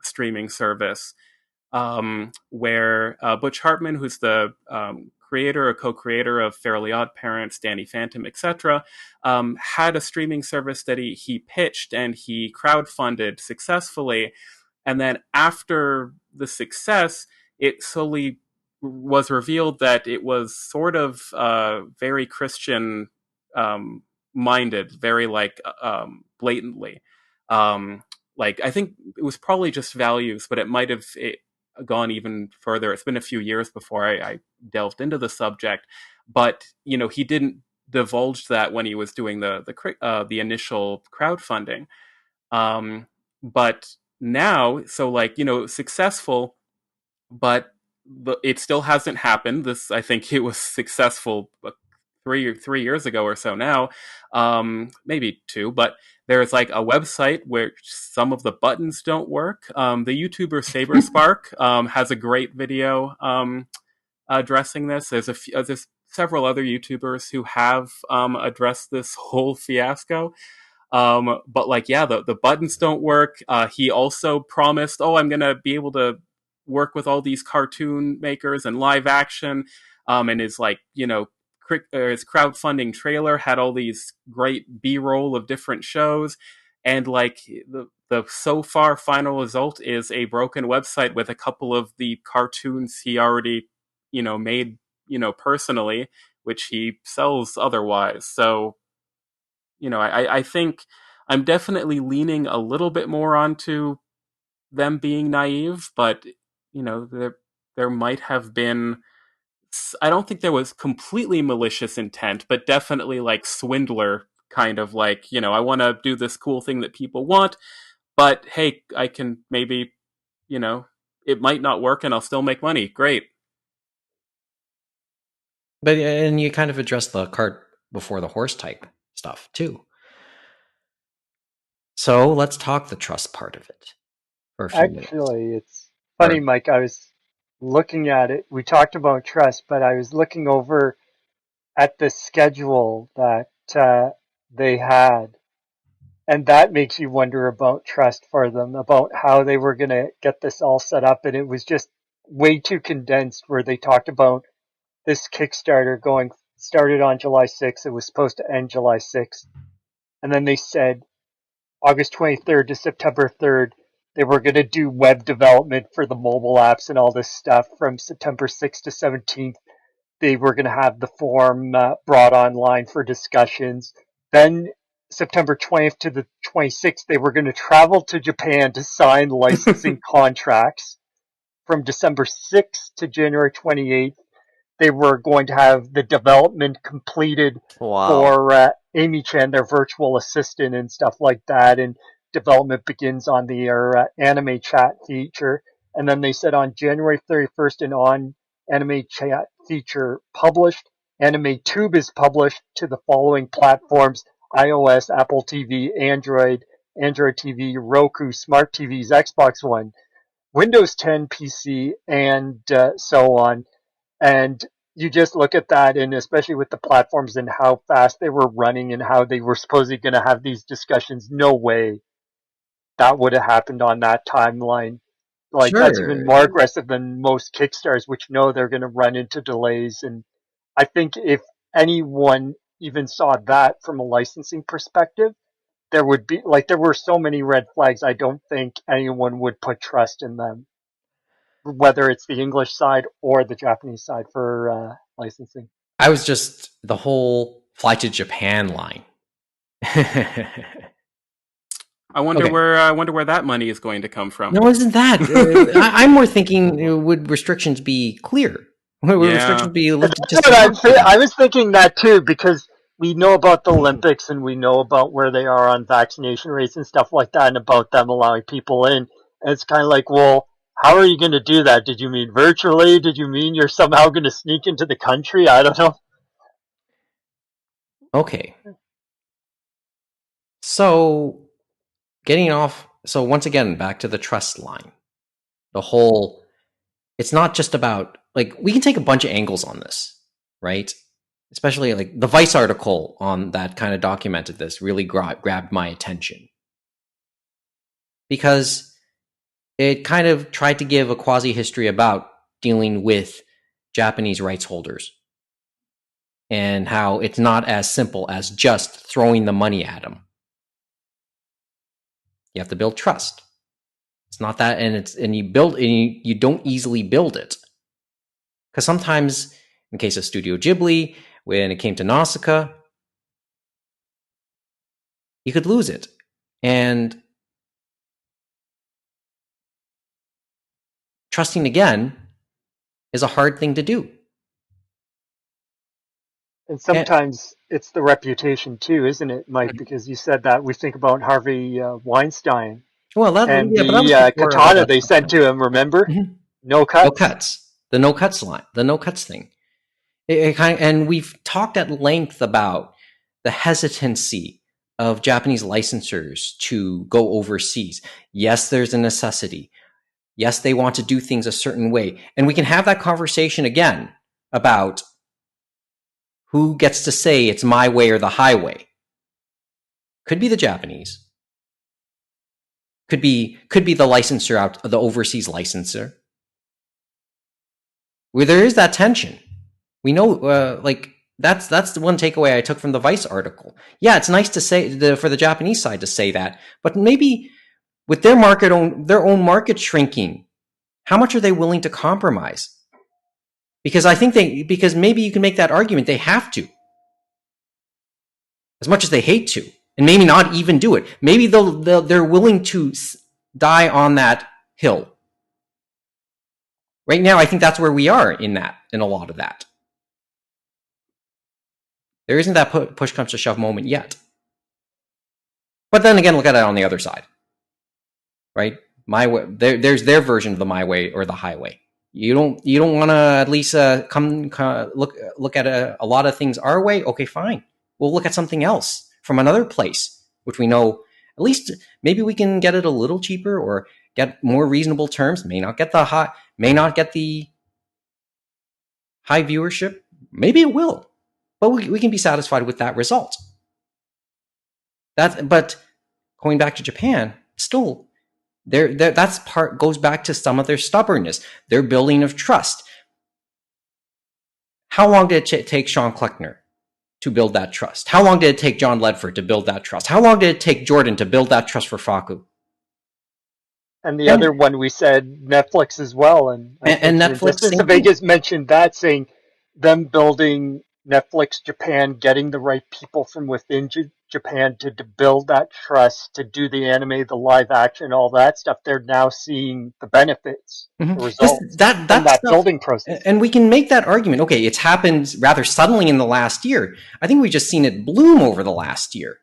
streaming service, where Butch Hartman, who's the creator or co-creator of Fairly Odd Parents, Danny Phantom, etc., had a streaming service that he pitched and he crowdfunded successfully. And then after the success, it slowly was revealed that it was sort of very Christian minded, very blatantly. I think it was probably just values, but it might have gone even further. It's been a few years before I delved into the subject, but he didn't divulge that when he was doing the initial crowdfunding. But now, so successful, but it still hasn't happened. I think it was successful 3 years ago or so now, maybe 2, but there's a website where some of the buttons don't work. The YouTuber Saberspark has a great video addressing this. There's several other YouTubers who have addressed this whole fiasco. But the buttons don't work. He also promised, I'm going to be able to work with all these cartoon makers and live action. And his his crowdfunding trailer had all these great B-roll of different shows, and the so far final result is a broken website with a couple of the cartoons he already made personally, which he sells otherwise. So I think I'm definitely leaning a little bit more onto them being naive, but there might have been I don't think there was completely malicious intent, but definitely like swindler kind of like, I want to do this cool thing that people want, but hey, I can maybe, it might not work and I'll still make money. Great.
But and you kind of address the cart before the horse type stuff too. So let's talk the trust part of it for a few minutes.
Actually, it's funny, Mike. I was looking at it. We talked about trust, but I was looking over at the schedule that they had, and that makes you wonder about trust for them, about how they were going to get this all set up. And it was just way too condensed, where they talked about this Kickstarter started on July 6th. It was supposed to end July 6th. And then they said August 23rd to September 3rd, they were going to do web development for the mobile apps and all this stuff. From September 6th to 17th, they were going to have the forum brought online for discussions. Then September 20th to the 26th, they were going to travel to Japan to sign licensing contracts. From December 6th to January 28th, they were going to have the development completed for Amy Chan, their virtual assistant and stuff like that. And development begins on the anime chat feature. And then they said on January 31st and on anime chat feature published, Anime Tube is published to the following platforms: iOS, Apple TV, Android TV, Roku, Smart TVs, Xbox One, Windows 10 PC, and so on. And you just look at that, and especially with the platforms and how fast they were running and how they were supposedly going to have these discussions, no way that would have happened on that timeline. Like, that's even more aggressive than most Kickstarters, which know they're going to run into delays. And I think if anyone even saw that from a licensing perspective, there were so many red flags. I don't think anyone would put trust in them, whether it's the English side or the Japanese side for licensing.
I was just the whole fly to Japan line.
I wonder where that money is going to come from.
No, isn't that? I'm more thinking, would restrictions be clear? Would restrictions be lifted?
I was thinking that too, because we know about the Olympics and we know about where they are on vaccination rates and stuff like that, and about them allowing people in. And it's kind of like, well, how are you going to do that? Did you mean virtually? Did you mean you're somehow going to sneak into the country? I don't know.
Okay. So once again, back to the trust line. It's not just about, like, we can take a bunch of angles on this, right? Especially like the Vice article on that kind of documented this really grabbed my attention. Because it kind of tried to give a quasi-history about dealing with Japanese rights holders and how it's not as simple as just throwing the money at them. You have to build trust. It's not that, and you don't easily build it. Because sometimes, in case of Studio Ghibli, when it came to Nausicaa, you could lose it. And trusting again is a hard thing to do.
And sometimes it's the reputation too, isn't it, Mike? Because you said that. We think about Harvey Weinstein.
Well,
the katana they sent to him, remember? Mm-hmm. No cuts.
No cuts. The no cuts line. The no cuts thing. And we've talked at length about the hesitancy of Japanese licensors to go overseas. Yes, there's a necessity. Yes, they want to do things a certain way. And we can have that conversation again about who gets to say it's my way or the highway. Could be the Japanese. Could be the licensor out, the overseas licensor. Where there is that tension. We know, that's the one takeaway I took from the Vice article. Yeah, it's nice to say for the Japanese side to say that, but maybe with their own market shrinking, how much are they willing to compromise? Because because maybe you can make that argument they have to, as much as they hate to, and maybe not even do it. Maybe they're willing to die on that hill. Right now, I think that's where we are in a lot of that. There isn't that push comes to shove moment yet. But then again, look at it on the other side, right? My way, there's their version of the my way or the highway. You don't want to at least come look at a lot of things our way. Okay, fine. We'll look at something else from another place, which we know at least maybe we can get it a little cheaper or get more reasonable terms. May not get the high viewership. Maybe it will, but we can be satisfied with that result. But going back to Japan, still. That's part goes back to some of their stubbornness, their building of trust. How long did it take Sean Kleckner to build that trust? How long did it take John Ledford to build that trust? How long did it take Jordan to build that trust for Faku?
And the other one we said Netflix as well, and
Netflix.
Since Vegas mentioned that, saying them building Netflix Japan, getting the right people from within Japan to build that trust, to do the anime, the live action, all that stuff. They're now seeing the benefits, the results
that
building process.
And we can make that argument. Okay, it's happened rather suddenly in the last year. I think we've just seen it bloom over the last year.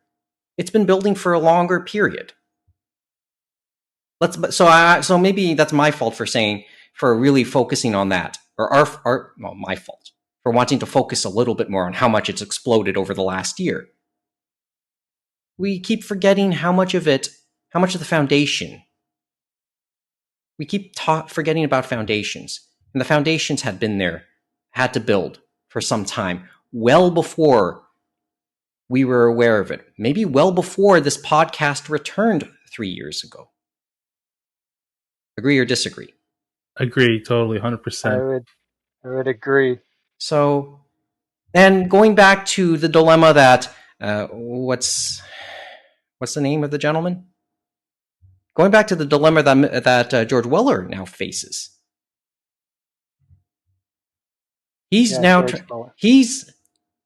It's been building for a longer period. So maybe that's my fault for really focusing on that, or my fault for wanting to focus a little bit more on how much it's exploded over the last year. We keep forgetting how much of the foundation. We keep forgetting about foundations. And the foundations had to build for some time, well before we were aware of it. Maybe well before this podcast returned 3 years ago. Agree or disagree?
Agree, totally, 100%.
I would agree.
So, and going back to the dilemma that, what's the name of the gentleman? Going back to the dilemma that George Weller now faces. He's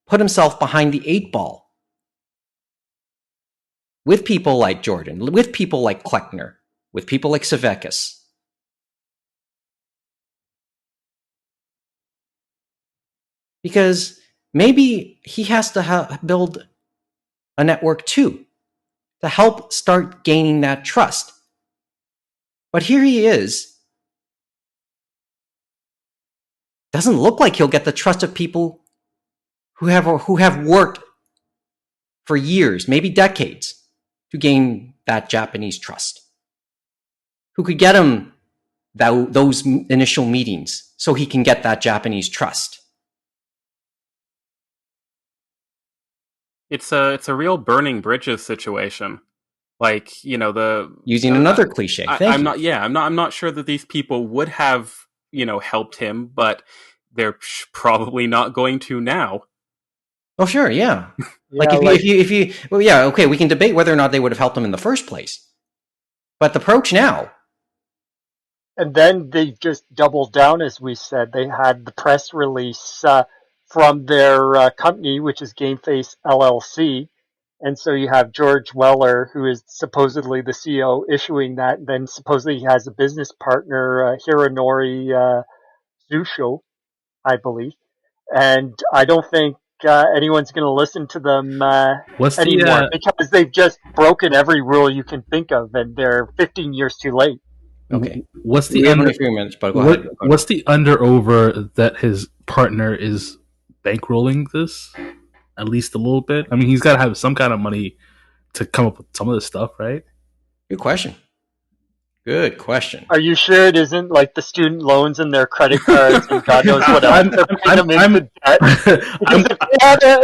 put himself behind the 8 ball with people like Jordan, with people like Kleckner, with people like Savekis. Because maybe he has to build a network too, to help start gaining that trust. But here he is. Doesn't look like he'll get the trust of people who have worked for years, maybe decades, to gain that Japanese trust. Who could get him those initial meetings so he can get that Japanese trust.
It's a real burning bridges situation. Like,
using another cliche.
I'm not sure that these people would have, helped him, but they're probably not going to now.
Oh, sure, yeah. Okay, we can debate whether or not they would have helped him in the first place. But the approach now.
And then they just doubled down, as we said. They had the press release from their company, which is Gameface LLC. And so you have George Weller, who is supposedly the CEO, issuing that. And then supposedly he has a business partner, Hironori Zusho, I believe. And I don't think anyone's going to listen to them anymore because they've just broken every rule you can think of, and they're 15 years too late.
Okay.
What's the under-over that his partner is bankrolling this? At least a little bit. I mean, he's got to have some kind of money to come up with some of this stuff, right?
Good question.
Are you sure it isn't like the student loans and their credit cards and God knows what else?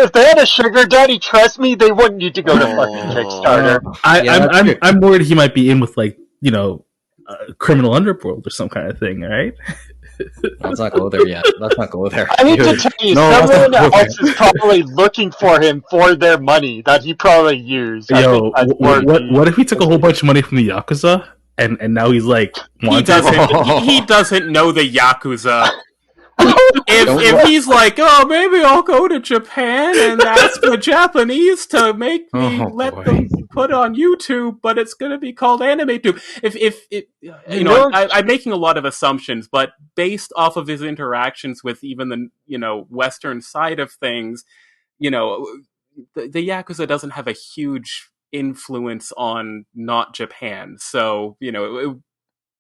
If they had a sugar daddy, trust me, they wouldn't need to go to fucking Kickstarter.
I'm worried he might be in with criminal underworld or some kind of thing, right?
Let's not go there yet.
I need to tell you, someone else is probably looking for him for their money that he probably used.
What if he took a whole bunch of money from the Yakuza and now he's like...
He doesn't know the Yakuza. if he's like, oh, maybe I'll go to Japan and ask the Japanese to make me let them put on YouTube, but it's going to be called Anime Tube. If I'm making a lot of assumptions, but based off of his interactions with even the Western side of things, the Yakuza doesn't have a huge influence on not Japan. So,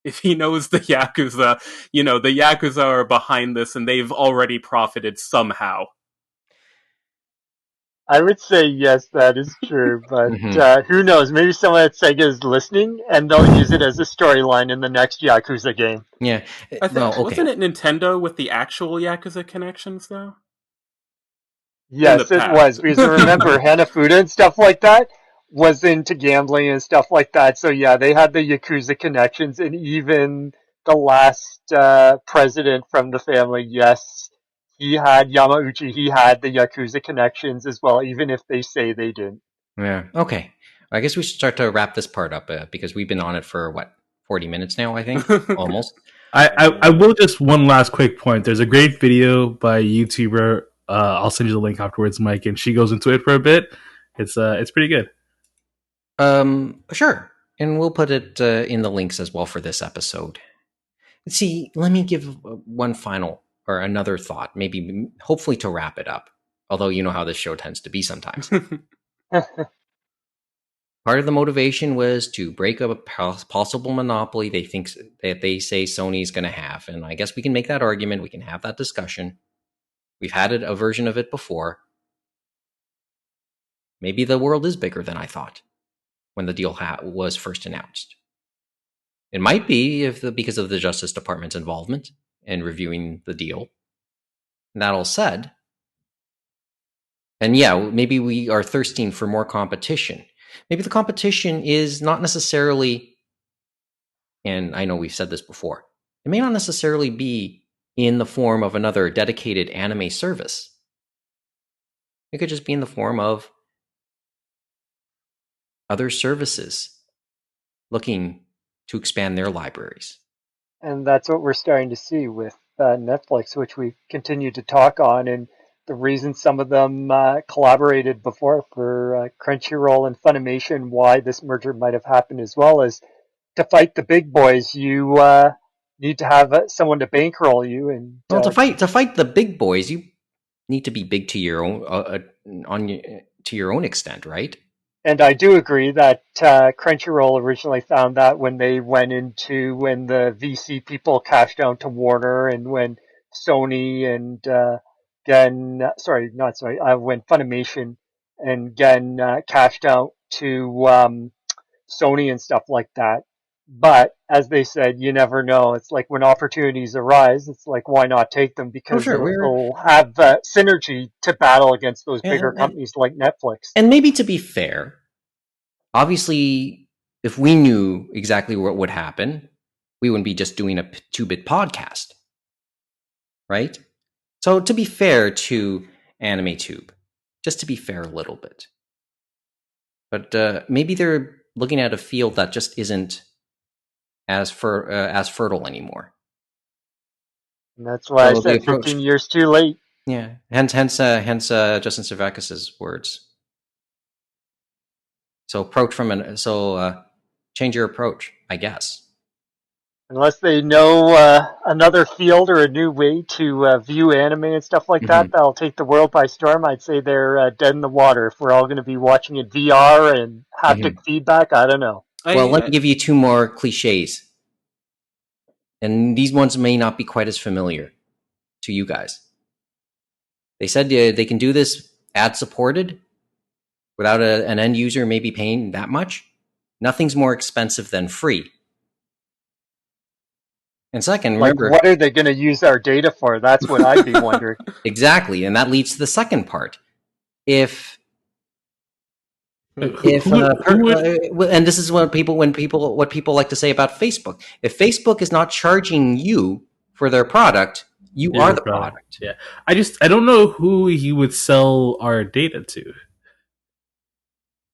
if he knows the Yakuza, the Yakuza are behind this and they've already profited somehow.
I would say yes, that is true, but who knows? Maybe someone at Sega is listening and they'll use it as a storyline in the next Yakuza game.
Yeah.
Wasn't it Nintendo with the actual Yakuza connections, though?
Yes, it was. Because remember, Hanafuda and stuff like that was into gambling and stuff like that. So yeah, they had the Yakuza connections, and even the last president from the family, yes, he had Yamauchi, he had the Yakuza connections as well, even if they say they didn't.
Yeah, okay. I guess we should start to wrap this part up because we've been on it for, 40 minutes now, I think? Almost.
I will just one last quick point. There's a great video by a YouTuber. I'll send you the link afterwards, Mike, and she goes into it for a bit. It's pretty good.
Sure. And we'll put it in the links as well for this episode. Let's see, let me give one final or another thought, maybe hopefully to wrap it up. Although you know how this show tends to be sometimes. Part of the motivation was to break up a possible monopoly they say Sony's going to have. And I guess we can make that argument. We can have that discussion. We've had a version of it before. Maybe the world is bigger than I thought when the deal was first announced. It might be because of the Justice Department's involvement in reviewing the deal. And that all said, and yeah, maybe we are thirsting for more competition. Maybe the competition is not necessarily, and I know we've said this before, it may not necessarily be in the form of another dedicated anime service. It could just be in the form of other services looking to expand their libraries.
And that's what we're starting to see with Netflix, which we continue to talk on, and the reason some of them collaborated before for Crunchyroll and Funimation, why this merger might have happened as well, is to fight the big boys. You need to have someone to bankroll you, and
to fight the big boys, you need to be big to your own to your own extent, right?
And I do agree that Crunchyroll originally found that when they went into when the VC people cashed out to Warner, and when Sony and when Funimation and Gen cashed out to Sony and stuff like that. But as they said, you never know. It's like when opportunities arise, it's like, why not take them? Because we'll have synergy to battle against those bigger companies like Netflix.
And maybe to be fair, obviously, if we knew exactly what would happen, we wouldn't be just doing a 2-bit podcast, right? So to be fair to Anime Tube, just to be fair a little bit. But maybe they're looking at a field that just isn't as fertile anymore.
And that's why I said 15 years too late.
Yeah, hence Justin Servakis's words. So change your approach, I guess.
Unless they know another field or a new way to view anime and stuff like that, that'll take the world by storm. I'd say they're dead in the water. If we're all going to be watching in VR and haptic feedback, I don't know.
Let me give you 2 more cliches. And these ones may not be quite as familiar to you guys. They said they can do this ad-supported without an end user maybe paying that much. Nothing's more expensive than free. And second, remember...
what are they going to use our data for? That's what I'd be wondering.
Exactly, and that leads to the second part. And this is what people like to say about Facebook. If Facebook is not charging you for their product, you are the product.
Yeah, I don't know who he would sell our data to.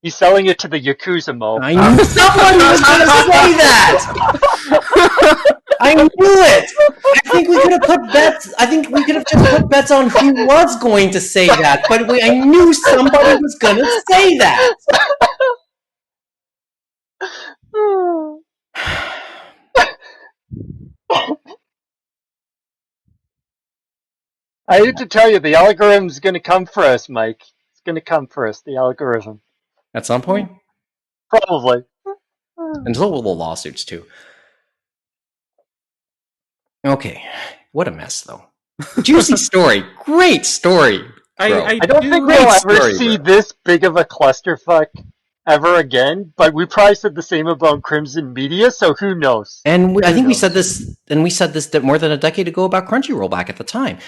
He's selling it to the Yakuza Mo.
I knew someone was going to say that. I knew it. I think we could have put bets. I think we could have just put bets on who was going to say that. But I knew somebody was going to say that.
I hate to tell you, the algorithm's going to come for us, Mike. It's going to come for us, the algorithm.
At some point?
Probably.
And so will the lawsuits, too. Okay. What a mess, though. Juicy story. Great story.
I don't think we'll ever see this big of a clusterfuck ever again, but we probably said the same about Crimson Media, so who knows?
And I think we said this more than a decade ago about Crunchyroll back at the time.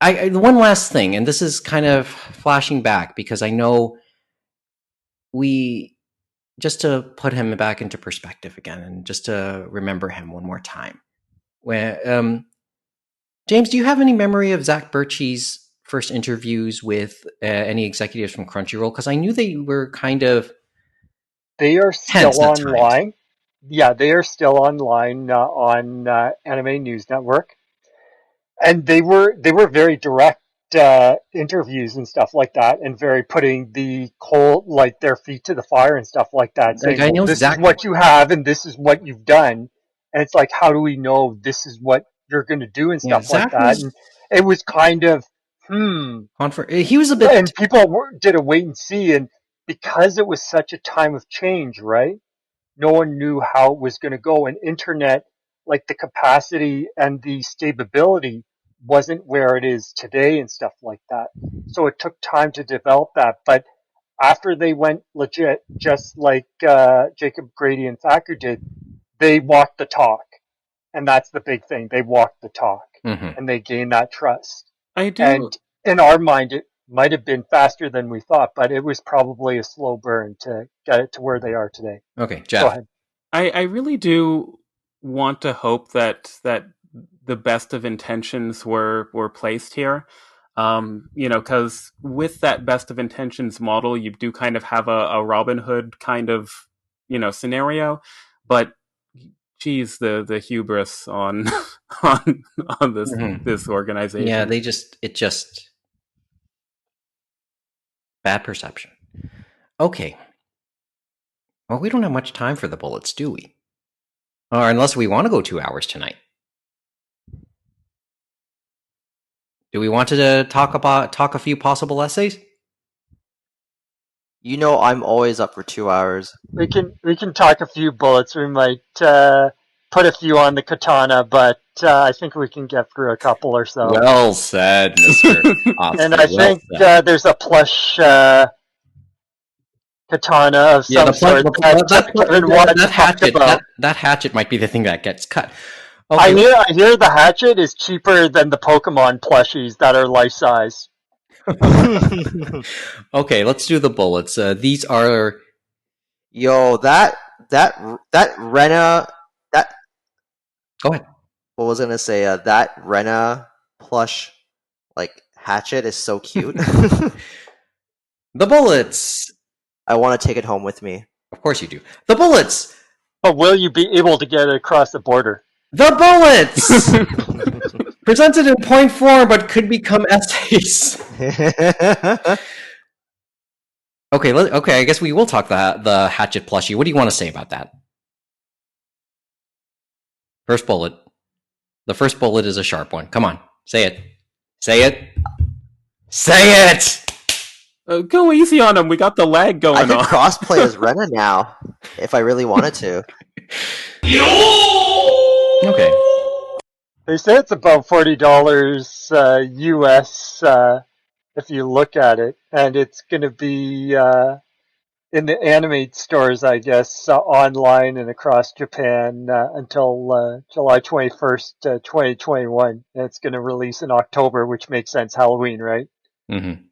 One last thing, and this is kind of flashing back because I know just to put him back into perspective again and just to remember him one more time. James, do you have any memory of Zach Birchie's first interviews with any executives from Crunchyroll? Because I knew they were kind of
they are still online. Yeah, they are still online on Anime News Network, and they were very direct interviews and stuff like that, and very putting their feet to the fire and stuff like that, saying, well, this is what you have and this is what you've done, and it's like, how do we know this is what you're going to do and stuff like that? And it was kind of
he was a bit,
and people did a wait and see, and because it was such a time of change, right? No one knew how it was going to go, and internet, like the capacity and the stability wasn't where it is today and stuff like that. So it took time to develop that. But after they went legit, just like Jacob, Grady, and Thacker did, they walked the talk. And that's the big thing. They walked the talk.
Mm-hmm.
And they gained that trust.
I do.
And in our mind, it might have been faster than we thought, but it was probably a slow burn to get it to where they are today.
Okay, Geoff.
Go ahead.
I really do want to hope that the best of intentions were placed here. Because with that best of intentions model, you do kind of have a Robin Hood kind of, scenario, but geez, the hubris on this this organization.
Yeah, it just bad perception. Okay. Well, we don't have much time for the bullets, do we? Or unless we want to go 2 hours tonight. Do we want to talk a few possible essays?
I'm always up for 2 hours.
We can talk a few bullets. We might put a few on the katana, but I think we can get through a couple or so.
Well said, Mr. Oscar.
And I think there's a plush katana of some sort.
That hatchet might be the thing that gets cut. Okay.
I hear the hatchet is cheaper than the Pokemon plushies that are life size.
Okay, let's do the bullets. These are
that Rena that.
Go ahead.
What was I gonna say? That Rena plush hatchet is so cute.
The bullets.
I want to take it home with me.
Of course you do. The bullets.
But will you be able to get it across the border?
The bullets. Presented in point form, but could become essays. Okay. I guess we will talk the hatchet plushie. What do you want to say about that? First bullet. The first bullet is a sharp one. Come on, say it. Say it. Say it.
Go easy on him. We got the lag going on.
I could crossplay as Rena now, if I really wanted to.
Okay.
They say it's about $40 US if you look at it, and it's going to be in the Anime stores, I guess, online and across Japan until July 21st, 2021. And it's going to release in October, which makes sense. Halloween, right?
Mm-hmm.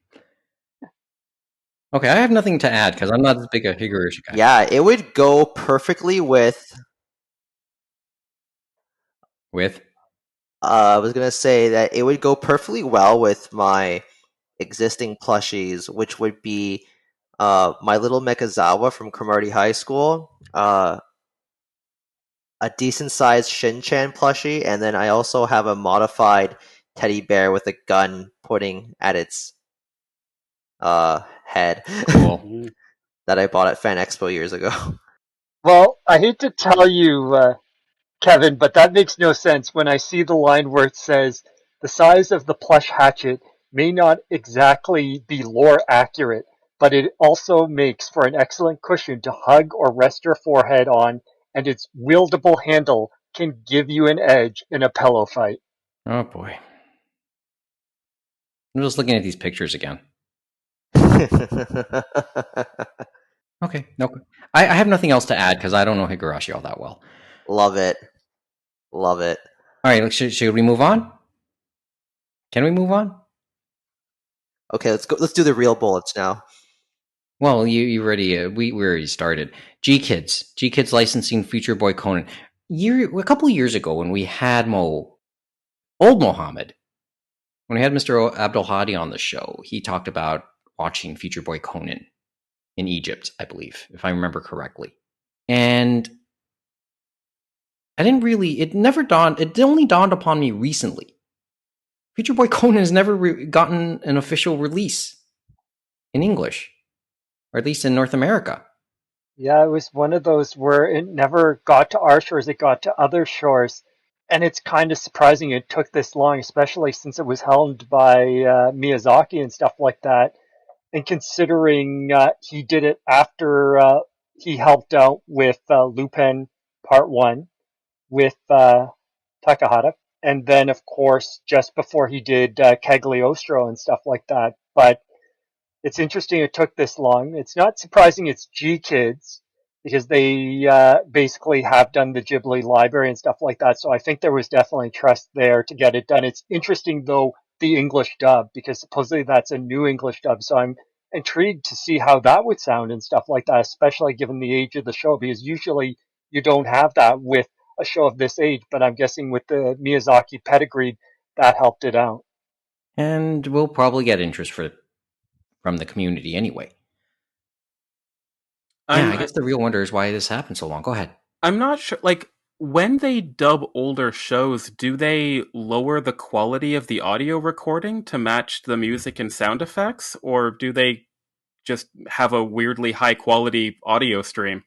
Okay, I have nothing to add because I'm not as big a Higurashi guy.
Yeah, it would go perfectly with. I was going to say that it would go perfectly well with my existing plushies, which would be My Little Mekazawa from Cromartie High School. I a decent sized Shin-chan plushie, and then I also have a modified teddy bear with a gun pointing at its head.
Cool.
That I bought at Fan Expo years ago.
Well, I hate to tell you, Kevin, but that makes no sense when I see the line where it says the size of the plush hatchet may not exactly be lore accurate, but it also makes for an excellent cushion to hug or rest your forehead on, and its wieldable handle can give you an edge in a pillow fight.
Oh boy. I'm just looking at these pictures again. Okay, no, I have nothing else to add because I don't know Higurashi all that well.
Love it. Love it.
All right, should we move on? Can we move on?
Okay, let's go. Let's do the real bullets now.
Well, you already we already started. G Kids licensing Future Boy Conan. A couple of years ago when we had old Mohamed, when we had Mr. Abdul Hadi on the show, he talked about watching Future Boy Conan in Egypt, I believe, if I remember correctly. And I didn't really, it only dawned upon me recently. Future Boy Conan has never gotten an official release in English, or at least in North America.
Yeah, it was one of those where it never got to our shores, it got to other shores. And it's kind of surprising it took this long, especially since it was helmed by Miyazaki and stuff like that. And considering he did it after he helped out with Lupin Part 1 with Takahata. And then, of course, just before he did Cagliostro and stuff like that. But it's interesting it took this long. It's not surprising it's G Kids because they basically have done the Ghibli library and stuff like that. So I think there was definitely trust there to get it done. It's interesting, though, the English dub, because supposedly that's a new English dub. So I'm intrigued to see how that would sound and stuff like that, especially given the age of the show, because usually you don't have that with a show of this age. But I'm guessing with the Miyazaki pedigree, that helped it out.
And we'll probably get interest from the community anyway. I guess the real wonder is why this happened so long. Go ahead.
I'm not sure, like, when they dub older shows, do they lower the quality of the audio recording to match the music and sound effects, or do they just have a weirdly high quality audio stream?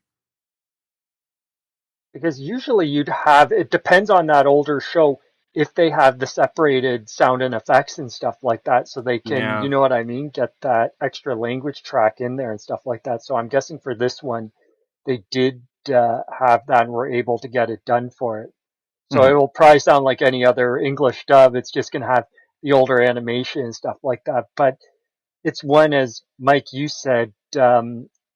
Because usually it depends on that older show, if they have the separated sound and effects and stuff like that, so they can, you know what I mean, get that extra language track in there and stuff like that. So I'm guessing for this one, they did have that and were able to get it done for it. So it will probably sound like any other English dub. It's just going to have the older animation and stuff like that. But it's one, as Mike, you said,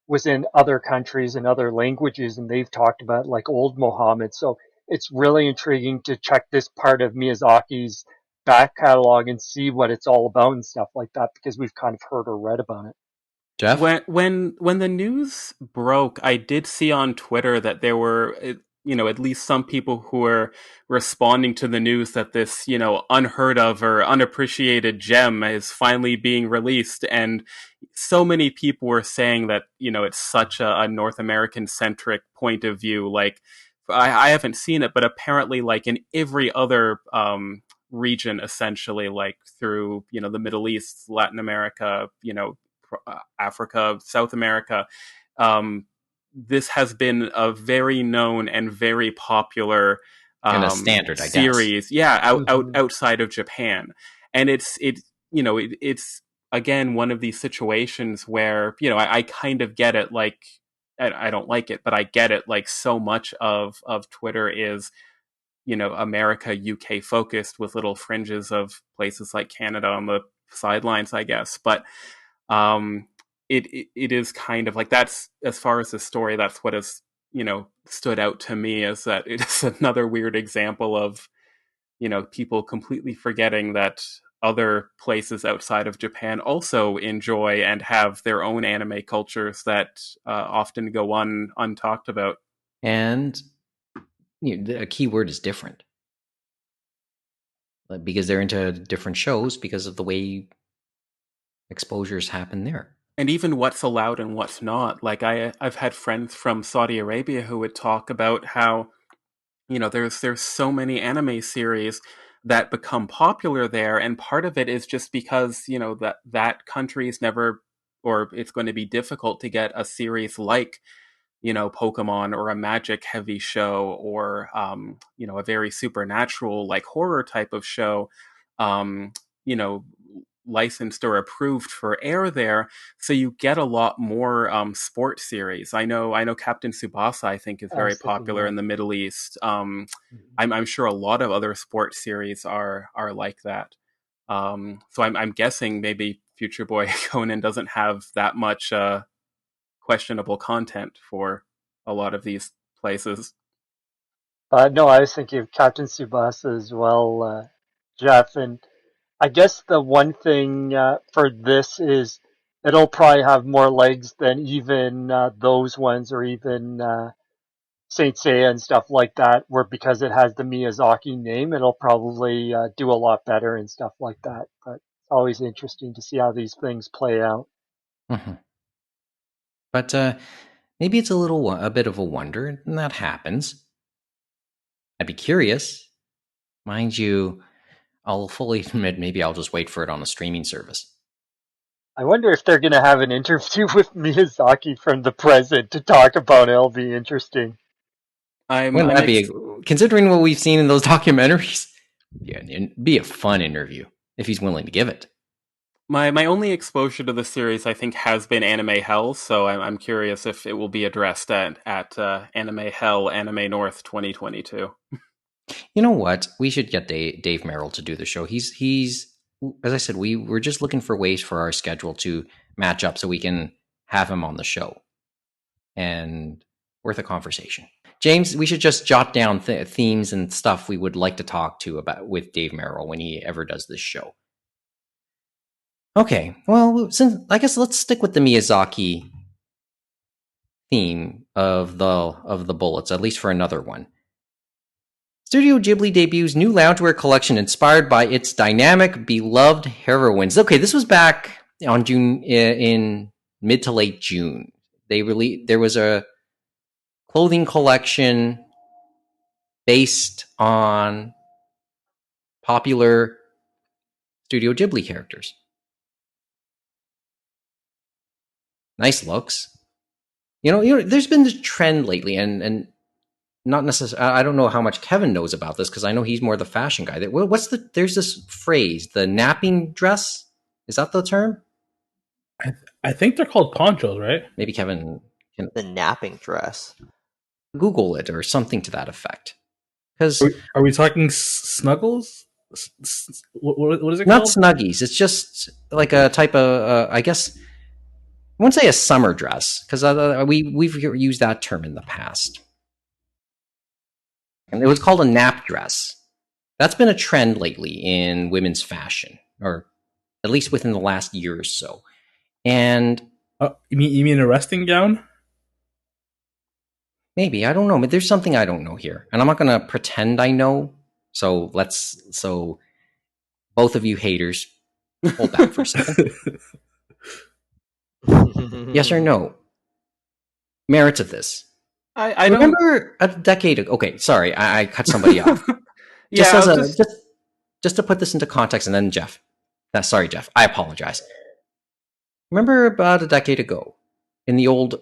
was in other countries and other languages, and they've talked about like old Mohamed. So it's really intriguing to check this part of Miyazaki's back catalog and see what it's all about and stuff like that, because we've kind of heard or read about it.
Geoff?
When the news broke, I did see on Twitter that there were, at least some people who were responding to the news that this, unheard of or unappreciated gem is finally being released. And so many people were saying that, it's such a North American centric point of view. Like, I haven't seen it, but apparently, like, in every other region, essentially, like through, the Middle East, Latin America, Africa, South America, this has been a very known and very popular
and a standard
series. Outside of Japan, and it's again one of these situations where I kind of get it. Like, I don't like it, but I get it. Like, so much of Twitter is America, UK focused with little fringes of places like Canada on the sidelines, I guess. But it is kind of like, that's, as far as the story, that's what has stood out to me, is that it is another weird example of people completely forgetting that other places outside of Japan also enjoy and have their own anime cultures that often go untalked about.
And a key word is different, because they're into different shows because of the way exposures happen there.
And even what's allowed and what's not. Like, I've had friends from Saudi Arabia who would talk about how there's so many anime series that become popular there, and part of it is just because that country's never, or it's going to be difficult to get a series like Pokemon or a magic heavy show, or a very supernatural like horror type of show, um, you know licensed or approved for air there. So you get a lot more sports series. I know Captain Tsubasa, I think, is
I
very
was thinking
popular
that.
in the Middle East.
Mhm.
I'm sure a lot of other sports series are like that. So I'm guessing maybe Future Boy Conan doesn't have that much questionable content for a lot of these places.
No, I was thinking of Captain Tsubasa as well, Jeff. And I guess the one thing for this is it'll probably have more legs than even those ones, or even Saint Seiya and stuff like that, where because it has the Miyazaki name, it'll probably do a lot better and stuff like that. But it's always interesting to see how these things play out.
Mhm. But maybe it's a bit of a wonder, and that happens. I'd be curious. Mind you, I'll fully admit maybe I'll just wait for it on a streaming service.
I wonder if they're going to have an interview with Miyazaki from the present to talk about it. It'll be interesting.
I'm
Wouldn't
I'm
that
ex-
be, considering what we've seen in those documentaries? Yeah, it'd be a fun interview if he's willing to give it.
my only exposure to the series, I think, has been Anime Hell. So I'm curious if it will be addressed at Anime Hell, Anime North 2022.
You know what? We should get Dave Merrill to do the show. He's as I said, we're just looking for ways for our schedule to match up so we can have him on the show, and worth a conversation. James, we should just jot down themes and stuff we would like to talk to about with Dave Merrill when he ever does this show. Okay, well, since I guess let's stick with the Miyazaki theme of the bullets, at least for another one. Studio Ghibli debuts new loungewear collection inspired by its dynamic, beloved heroines. Okay, this was back on June, in mid to late June. There was a clothing collection based on popular Studio Ghibli characters. Nice looks. There's been this trend lately, and not necessarily. I don't know how much Kevin knows about this because I know he's more the fashion guy. There's this phrase, the napping dress. Is that the term?
I think they're called ponchos, right?
Maybe Kevin can
The napping dress.
Google it or something to that effect. Because
Are we talking snuggles? What is it
not
called?
snuggies. It's just like a type of, I guess, I wouldn't say a summer dress because we've used that term in the past. And it was called a nap dress. That's been a trend lately in women's fashion, or at least within the last year or so. And
You mean a resting gown?
maybe, I don't know, but there's something I don't know here, and I'm not going to pretend I know. So both of you haters, hold back for a second. Yes or no? Merits of this.
I don't.
Remember a decade ago? Okay, sorry, I cut somebody off.
Yeah,
Just
I'll
as a
just
just to put this into context, and then Jeff. Sorry, Jeff. I apologize. Remember about a decade ago, in the old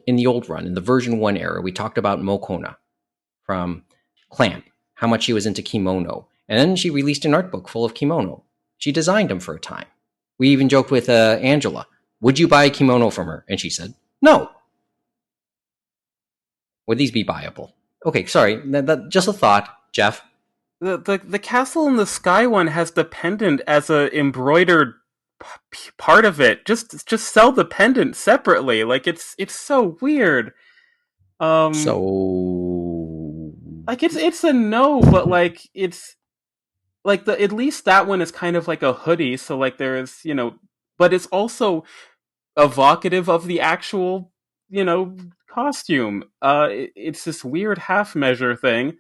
run, in the version 1 era, we talked about Mokona from Clamp, how much she was into kimono, and then she released an art book full of kimono. She designed them for a time. We even joked with Angela, would you buy a kimono from her? And she said, no. Would these be buyable? Okay, sorry, just a thought, Jeff.
the Castle in the Sky one has the pendant as a embroidered part of it. Just sell the pendant separately. Like it's so weird.
So,
Like it's a no, but like it's like the at least that one is kind of like a hoodie. So like there's but it's also evocative of the actual costume. It's this weird half measure thing.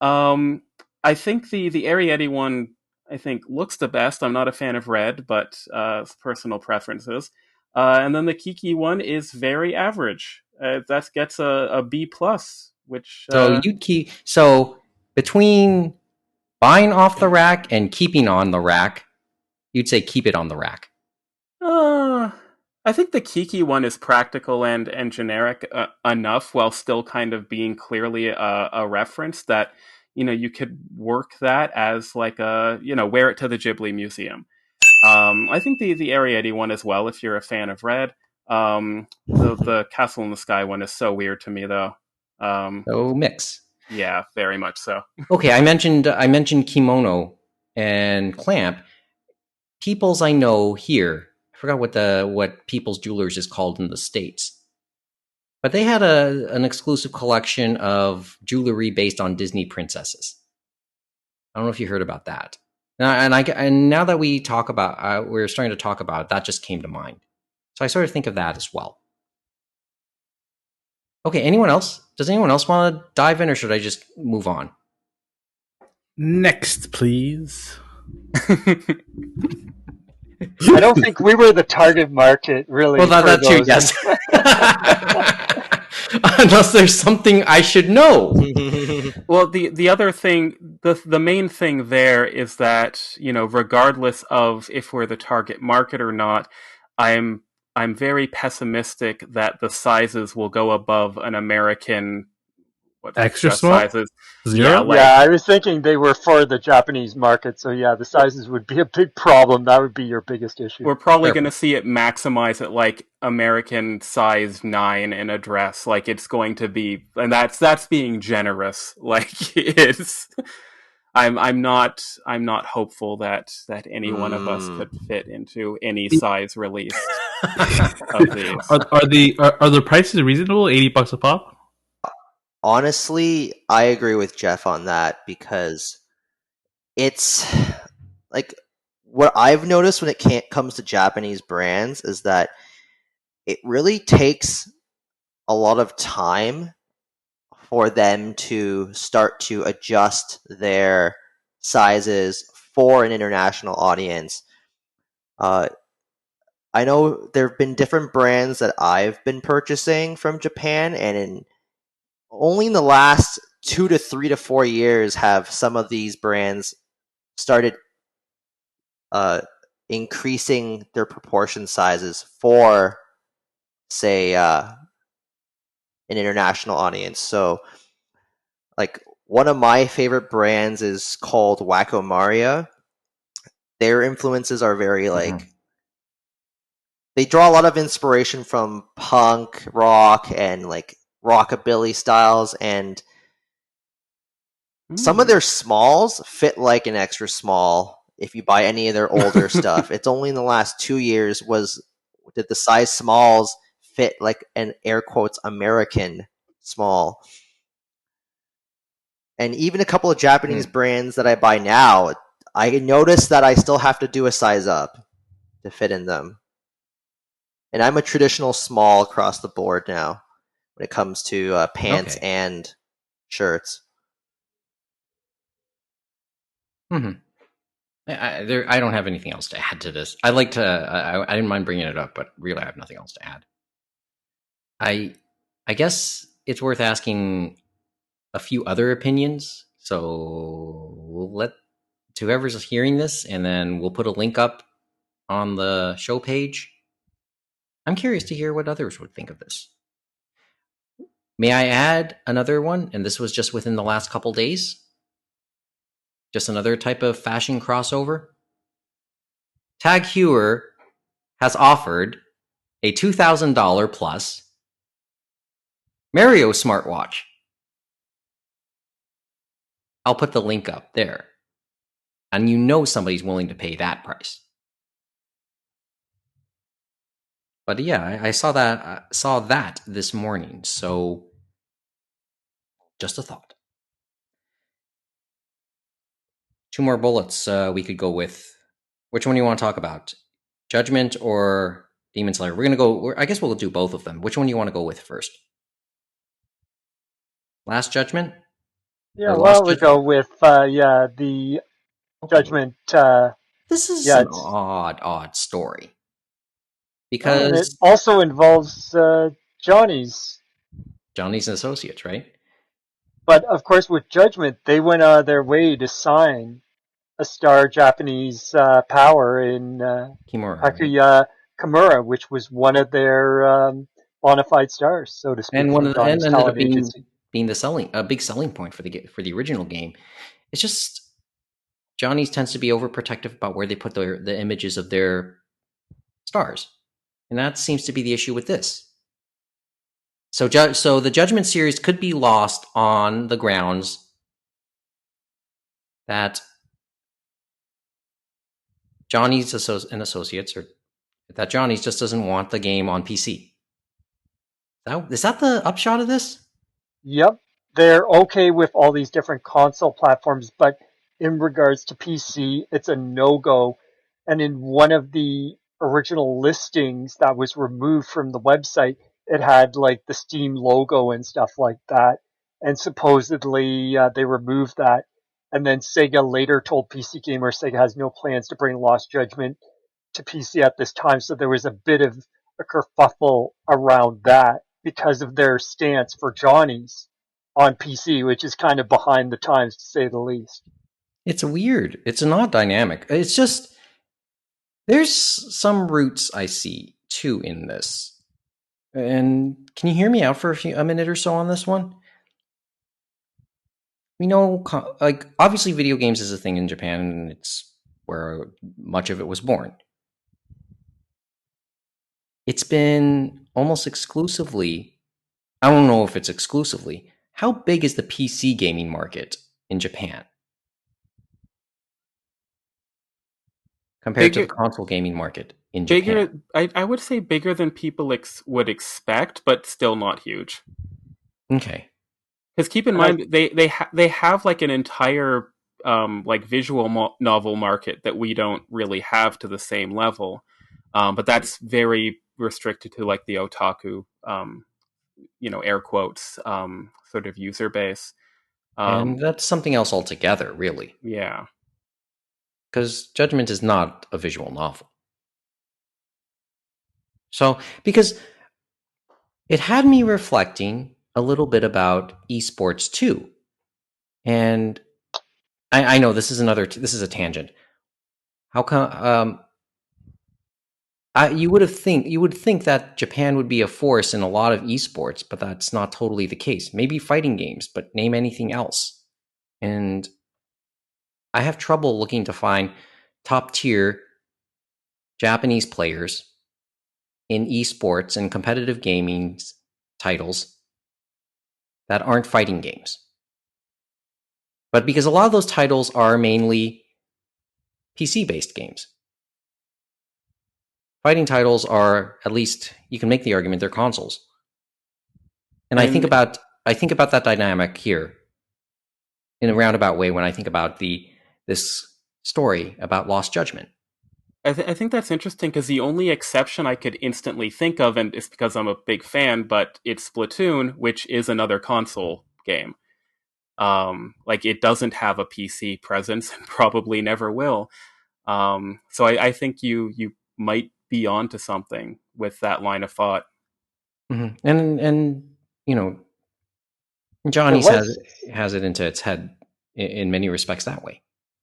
Um, I think the Arietti one I think looks the best. I'm not a fan of red, but it's personal preferences. And then the Kiki one is very average. That gets a B plus, which
so Between buying off the rack and keeping on the rack, you'd say keep it on the rack.
I think the Kiki one is practical and generic enough, while still kind of being clearly a reference that, you could work that as like wear it to the Ghibli Museum. I think the Ariete one as well, if you're a fan of Red. The Castle in the Sky one is so weird to me, though.
So mix.
Yeah, very much so.
Okay, I mentioned kimono and clamp. People's I know here. I forgot what People's Jewelers is called in the States. But they had an exclusive collection of jewelry based on Disney princesses. I don't know if you heard about that. And now that we talk about, we're starting to talk about it, that just came to mind. So I sort of think of that as well. Okay, anyone else? Does anyone else want to dive in, or should I just move on?
Next, please.
I don't think we were the target market, really.
Well, that too, yes. Unless there's something I should know.
Well, the other thing, the main thing there is that, regardless of if we're the target market or not, I'm very pessimistic that the sizes will go above an American
extra small
sizes.
Zero.
Yeah, I was thinking they were for the Japanese market, so yeah, the sizes would be a big problem. That would be your biggest issue.
We're probably going to see it maximize at like American size 9 in a dress. Like it's going to be, and that's being generous. Like it's. I'm not hopeful that any one of us could fit into any size release of these.
Are the prices reasonable? $80 a pop?
Honestly, I agree with Geoff on that, because it's like what I've noticed when it comes to Japanese brands is that it really takes a lot of time for them to start to adjust their sizes for an international audience. I know there have been different brands that I've been purchasing from Japan, and only in the last 2 to 3 to 4 years have some of these brands started increasing their proportion sizes for, say, an international audience. So, like, one of my favorite brands is called Wacko Maria. Their influences are very, they draw a lot of inspiration from punk, rock, and, rockabilly styles, and some of their smalls fit like an extra small if you buy any of their older stuff. It's only in the last 2 years did the size smalls fit like an air quotes American small. And even a couple of Japanese brands that I buy now, I notice that I still have to do a size up to fit in them. And I'm a traditional small across the board now when it comes to pants and shirts.
I don't have anything else to add to this. I didn't mind bringing it up, but really I have nothing else to add. I guess it's worth asking a few other opinions. So we'll let whoever's hearing this, and then we'll put a link up on the show page. I'm curious to hear what others would think of this. May I add another one? And this was just within the last couple days. Just another type of fashion crossover. Tag Heuer has offered a $2,000 plus Mario smartwatch. I'll put the link up there. And somebody's willing to pay that price. But yeah, I saw that this morning, so just a thought. 2 more bullets we could go with. Which one do you want to talk about? Judgment or Demon Slayer? We're going to go... I guess we'll do both of them. Which one do you want to go with first? Last Judgment?
Yeah, well, we go with, the Judgment.
This is an odd story. Because...
And it also involves Johnny's
Associates, right?
But of course, with Judgment, they went out of their way to sign a star Japanese power in
Kimura, right?
Takuya Kimura, which was one of their bona fide stars, so to speak,
And one
from
of the, and
Johnny's
ended up
talent
being
agency.
the a big selling point for the original game. It's just Johnny's tends to be overprotective about where they put the images of their stars, and that seems to be the issue with this. So, so the Judgment series could be lost on the grounds that Johnny's and Associates, or that Johnny's just doesn't want the game on PC. Is that the upshot of this?
Yep, they're okay with all these different console platforms, but in regards to PC, it's a no-go. And in one of the original listings that was removed from the website, it had like the Steam logo and stuff like that. And supposedly they removed that. And then Sega later told PC Gamer Sega has no plans to bring Lost Judgment to PC at this time. So there was a bit of a kerfuffle around that because of their stance for Johnny's on PC, which is kind of behind the times to say the least.
It's weird. It's not dynamic. It's just there's some roots I see too in this. And can you hear me out for a minute or so on this one? We know, like, obviously video games is a thing in Japan, and it's where much of it was born. It's been almost exclusively, I don't know if it's exclusively, how big is the PC gaming market in Japan compared to the console gaming market in Japan?
I would say bigger than people would expect, but still not huge.
Okay.
Because keep in mind, they have like an entire like visual novel market that we don't really have to the same level, but that's very restricted to like the otaku, air quotes, sort of user base.
And that's something else altogether, really.
Yeah.
Because Judgment is not a visual novel. So, because it had me reflecting a little bit about esports too. And I know this is a tangent. How come you would think that Japan would be a force in a lot of esports, but that's not totally the case. Maybe fighting games, but name anything else. And I have trouble looking to find top tier Japanese players in esports and competitive gaming titles that aren't fighting games. But because a lot of those titles are mainly PC-based games. Fighting titles are, at least you can make the argument, they're consoles. And I think about that dynamic here in a roundabout way when I think about this story about Lost Judgment.
I think that's interesting because the only exception I could instantly think of, and it's because I'm a big fan, but it's Splatoon, which is another console game. Like it doesn't have a PC presence and probably never will. So I think you might be onto something with that line of thought.
Mm-hmm. And Johnny's has it into its head in many respects that way.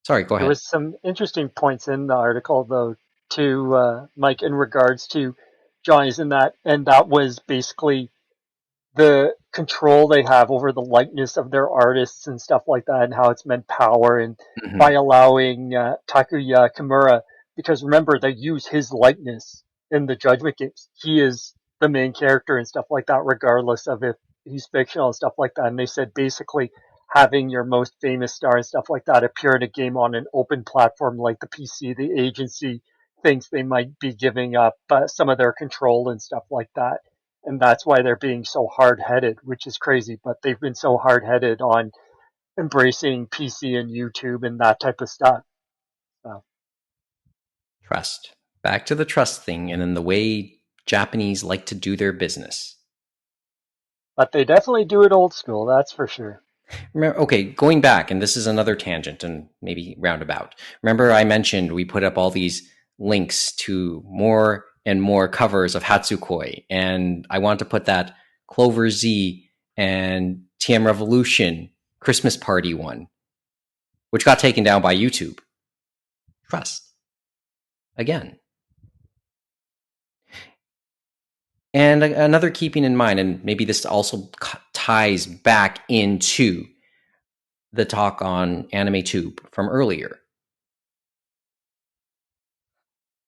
Sorry, go ahead.
There was some interesting points in the article, though, to Mike, in regards to Johnny's and that was basically the control they have over the likeness of their artists and stuff like that, and how it's meant power, and by allowing Takuya Kimura, because remember, they use his likeness in the Judgment games. He is the main character and stuff like that, regardless of if he's fictional and stuff like that. And they said basically having your most famous star and stuff like that appear in a game on an open platform like the PC, the agency thinks they might be giving up some of their control and stuff like that. And that's why they're being so hard-headed, which is crazy. But they've been so hard-headed on embracing PC and YouTube and that type of stuff. So.
Trust. Back to the trust thing, and then the way Japanese like to do their business.
But they definitely do it old school, that's for sure.
Okay, going back, and this is another tangent and maybe roundabout. Remember I mentioned we put up all these links to more and more covers of Hatsukoi, and I want to put that Clover Z and TM Revolution Christmas Party one, which got taken down by YouTube. Trust. Again. And another keeping in mind, and maybe this also ties back into the talk on Anime Tube from earlier.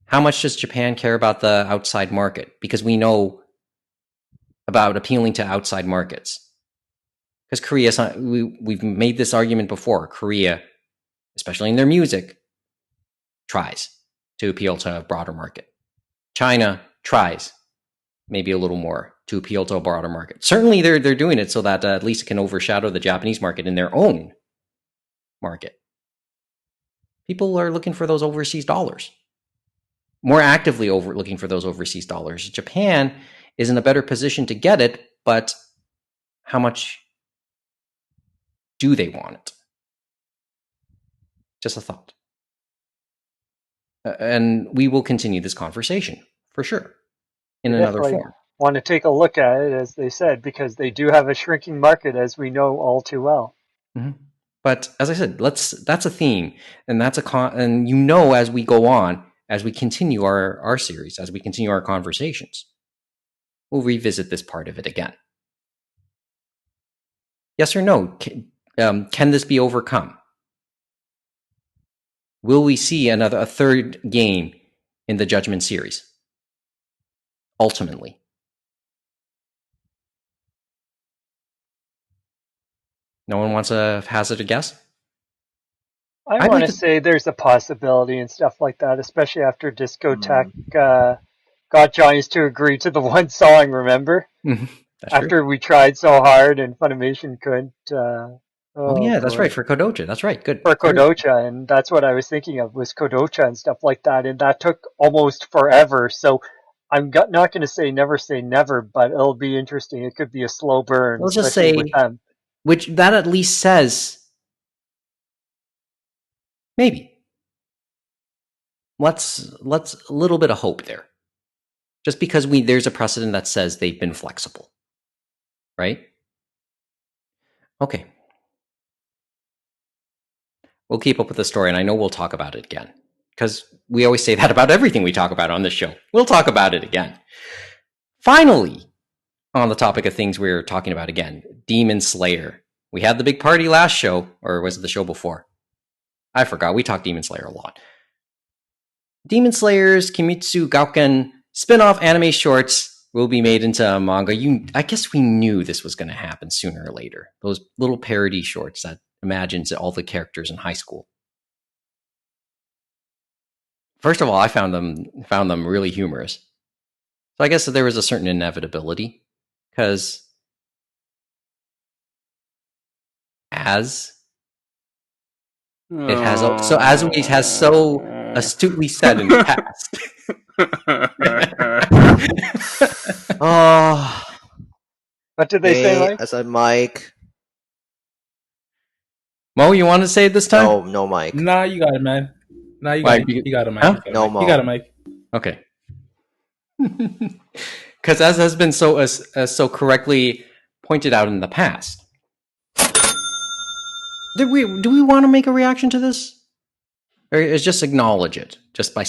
How much does Japan care about the outside market? Because we know about appealing to outside markets. Because Korea, we've made this argument before. Korea, especially in their music, tries to appeal to a broader market. China tries maybe a little more to appeal to a broader market. Certainly they're doing it so that at least it can overshadow the Japanese market in their own market. People are looking for those overseas dollars. More actively looking for those overseas dollars. Japan is in a better position to get it, but how much do they want it? Just a thought. And we will continue this conversation, for sure, in another form.
Want to take a look at it, as they said, because they do have a shrinking market, as we know all too well.
Mm-hmm. But as I said, that's a theme, and that's and as we go on, as we continue our series, as we continue our conversations, we'll revisit this part of it again. Yes or no? Can this be overcome? Will we see a third game in the Judgement series? Ultimately. No one wants to hazard a guess?
I want to say there's a possibility and stuff like that, especially after Discotheque got Giants to agree to the one song, remember? After we tried so hard and Funimation couldn't.
That's right, for Kodocha. That's right, good.
For Kodocha, and that's what I was thinking of, was Kodocha and stuff like that, and that took almost forever, so I'm not going to say never, but it'll be interesting. It could be a slow burn.
Let's just say, with them. Which that at least says, maybe. Let's a little bit of hope there. Just because there's a precedent that says they've been flexible. Right? Okay. We'll keep up with the story, and I know we'll talk about it again. Because we always say that about everything we talk about on this show. We'll talk about it again. Finally, on the topic of things we're talking about again, Demon Slayer. We had the big party last show, or was it the show before? I forgot. We talked Demon Slayer a lot. Demon Slayer's Kimetsu Gauken spin-off anime shorts will be made into a manga. I guess we knew this was going to happen sooner or later. Those little parody shorts that imagines all the characters in high school. First of all, I found them really humorous. So I guess there was a certain inevitability, because as we has so astutely said in the past.
What did they say, Mike?
I said Mike.
Mo, you want to say it this time?
No, Mike.
Nah, you got it, man. Nah, you got it, Mike.
Huh?
No, Mo.
You got it, Mike.
Okay. Because as has been so correctly pointed out in the past, do we want to make a reaction to this, or is just acknowledge it just by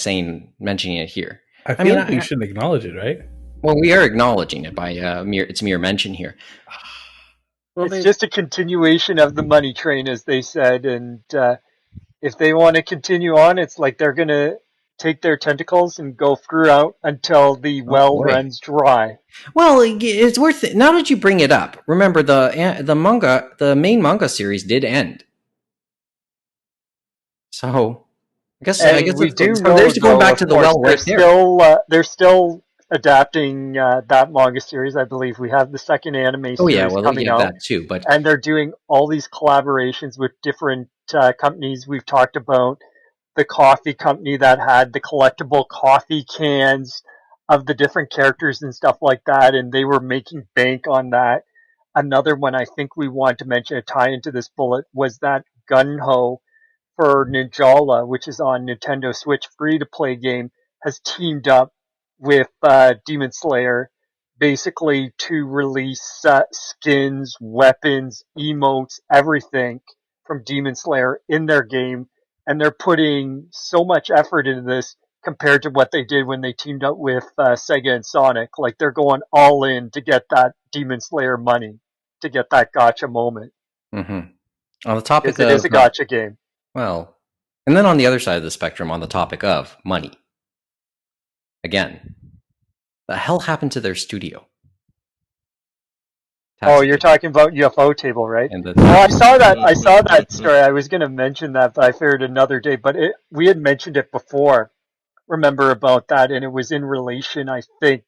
mentioning it here?
I feel like we shouldn't acknowledge it, right?
Well, we are acknowledging it by its mere mention here.
Well, it's just a continuation of the money train, as they said, and if they want to continue on, it's like they're going to take their tentacles and go throughout until the well runs dry.
Well, it's worth it. Now that you bring it up, remember the main manga series did end. So I guess
we do know,
there's going back to the well right
there. They're still adapting that manga series. I believe we have the second anime series coming out,
that too.
And they're doing all these collaborations with different companies. We've talked about the coffee company that had the collectible coffee cans of the different characters and stuff like that, and they were making bank on that. Another one I think we want to mention, a tie into this bullet, was that Gun-Ho for Ninjala, which is on Nintendo Switch free-to-play game, has teamed up with Demon Slayer basically to release skins, weapons, emotes, everything from Demon Slayer in their game, and they're putting so much effort into this compared to what they did when they teamed up with Sega and Sonic. Like they're going all in to get that Demon Slayer money, to get that gotcha moment.
Mm-hmm. On the topic
Because it is
of
a gotcha game.
well, and then on the other side of the spectrum, on the topic of money, again, the hell happened to their studio?
Oh, you're talking about UFO Table, right?
And the
Oh, I saw that. I saw that story. I was going to mention that, but I figured another day. But we had mentioned it before. Remember about that, and it was in relation. I think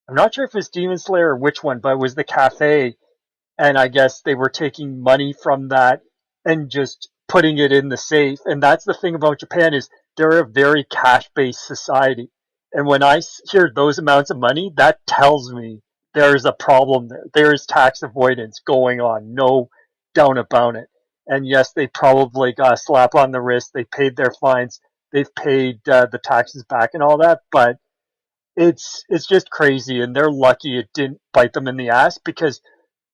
I'm not sure if it's Demon Slayer or which one, but it was the cafe, and I guess they were taking money from that and just putting it in the safe. And that's the thing about Japan is they're a very cash-based society. And when I hear those amounts of money, that tells me there's a problem there. There's tax avoidance going on, no doubt about it. And yes, they probably got a slap on the wrist. They paid their fines. They've paid the taxes back and all that, but it's just crazy. And they're lucky it didn't bite them in the ass because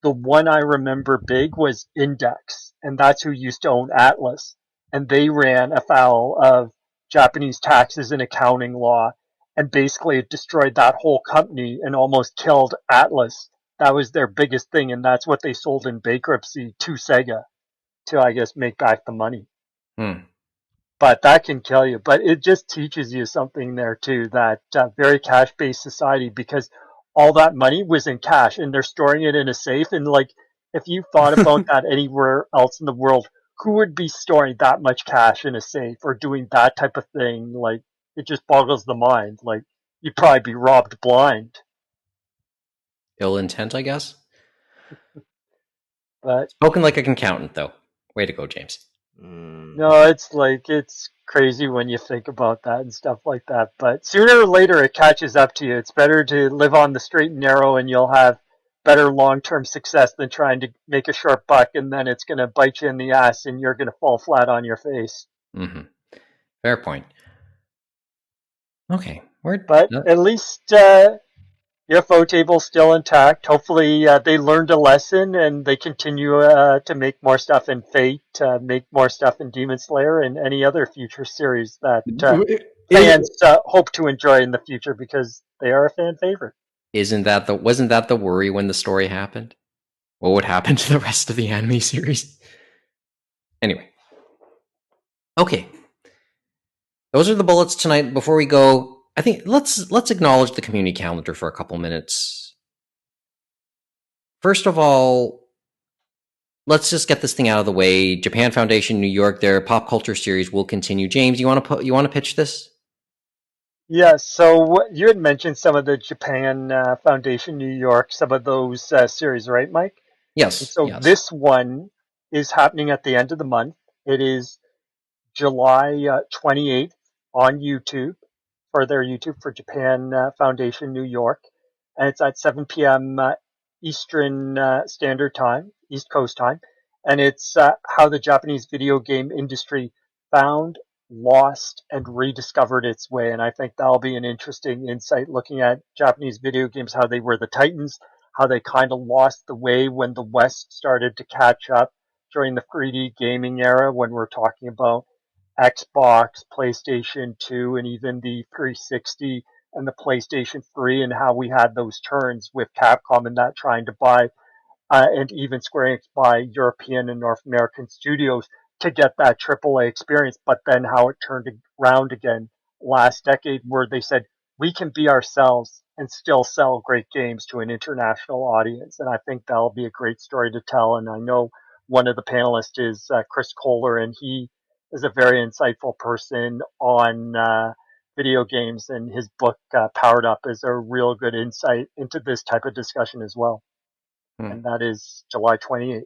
the one I remember big was Index, and that's who used to own Atlas. And they ran afoul of Japanese taxes and accounting law, and basically it destroyed that whole company and almost killed Atlas. That was their biggest thing, and that's what they sold in bankruptcy to Sega to, I guess, make back the money.
Hmm.
But that can kill you. But it just teaches you something there too, that very cash-based society, because all that money was in cash and they're storing it in a safe. And like, if you thought about that anywhere else in the world, who would be storing that much cash in a safe or doing that type of thing? Like, it just boggles the mind. Like, you'd probably be robbed blind.
Ill intent, I guess.
But
Spoken like an accountant, though. Way to go, James.
no, it's crazy when you think about that and stuff like that. But sooner or later, it catches up to you. It's better to live on the straight and narrow, and you'll have better long-term success than trying to make a short buck, and then it's going to bite you in the ass, and you're going to fall flat on your face.
Mm-hmm. Fair point. Okay,
But at least UFO table's still intact. Hopefully, they learned a lesson and they continue to make more stuff in Fate, make more stuff in Demon Slayer, and any other future series that fans hope to enjoy in the future because they are a fan favorite.
wasn't that the worry when the story happened? What would happen to the rest of the anime series? Anyway, okay, those are the bullets tonight. Before we go, I think let's acknowledge the community calendar for a couple minutes. First of all, let's just get this thing out of the way. Japan Foundation New York, their pop culture series will continue. James, you want to pitch this?
Yeah, so you had mentioned some of the Japan Foundation New York, some of those series, right, Mike?
Yes.
And so
yes.
this one is happening at the end of the month. It is July 28th on YouTube, for their YouTube for Japan Foundation New York. And it's at 7 p.m. Eastern Standard Time, East Coast Time. And it's how the Japanese video game industry found, lost, and rediscovered its way. And I think that'll be an interesting insight looking at Japanese video games, how they were the titans, how they kind of lost the way when the West started to catch up during the 3D gaming era, when we're talking about Xbox, PlayStation 2, and even the 360 and the PlayStation 3, and how we had those turns with Capcom and that trying to buy, and even Square Enix buy European and North American studios to get that AAA experience, but then how it turned around again last decade where they said, we can be ourselves and still sell great games to an international audience. And I think that'll be a great story to tell. And I know one of the panelists is Chris Kohler, and he is a very insightful person on video games, and his book Powered Up is a real good insight into this type of discussion as well. And that is July 28th.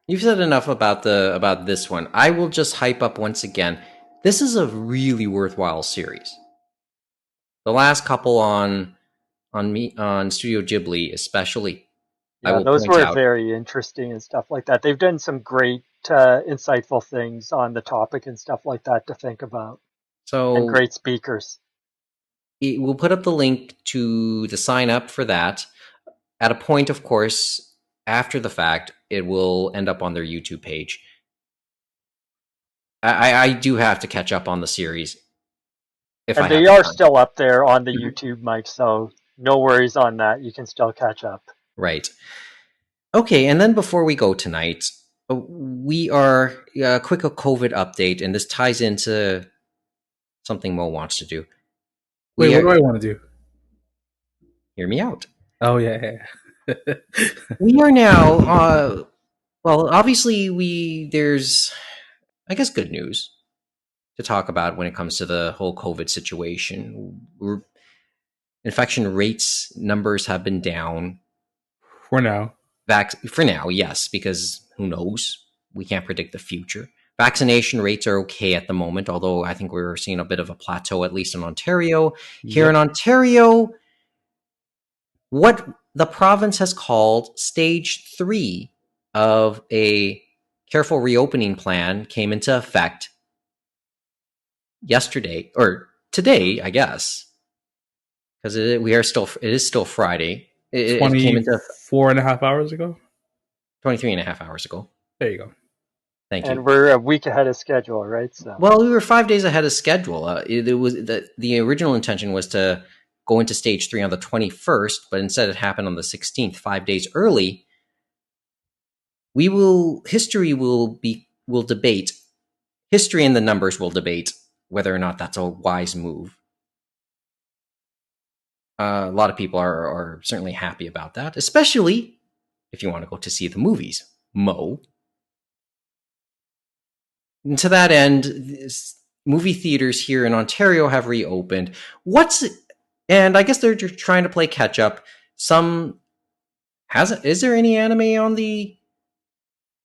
You've said enough about this one. I will just hype up once again. This is a really worthwhile series. The last couple on Studio Ghibli, especially.
Yeah, those were very interesting and stuff like that. They've done some great, insightful things on the topic and stuff like that to think about.
So,
and great speakers.
we'll put up the link to the sign up for that. At a point, of course, after the fact, it will end up on their YouTube page. I do have to catch up on the series.
And they are still up there on the YouTube, Mike, so no worries on that. You can still catch up.
Right. Okay, and then before we go tonight, we are a quick COVID update, and this ties into something Mo wants to do.
Wait, what do I want to do?
Hear me out.
Oh, yeah.
We are now, well, obviously there's, I guess, good news to talk about when it comes to the whole COVID situation. Infection rates numbers have been down.
For now.
For now, yes, because who knows? We can't predict the future. Vaccination rates are okay at the moment, although I think we're seeing a bit of a plateau, at least in Ontario. Here in Ontario, what the province has called stage 3 of a careful reopening plan came into effect yesterday, or today, I guess, because it is still Friday. It came into
4.5 hours ago?
23.5 hours ago.
There you go.
Thank you.
And we're a week ahead of schedule, right? So.
Well, we were 5 days ahead of schedule. It was the original intention was to go into stage 3 on the 21st, but instead it happened on the 16th, 5 days early. History and the numbers will debate whether or not that's a wise move. A lot of people are certainly happy about that, especially if you want to go to see the movies, Mo. And to that end, movie theaters here in Ontario have reopened. And I guess they're just trying to play catch up. Is there any anime on the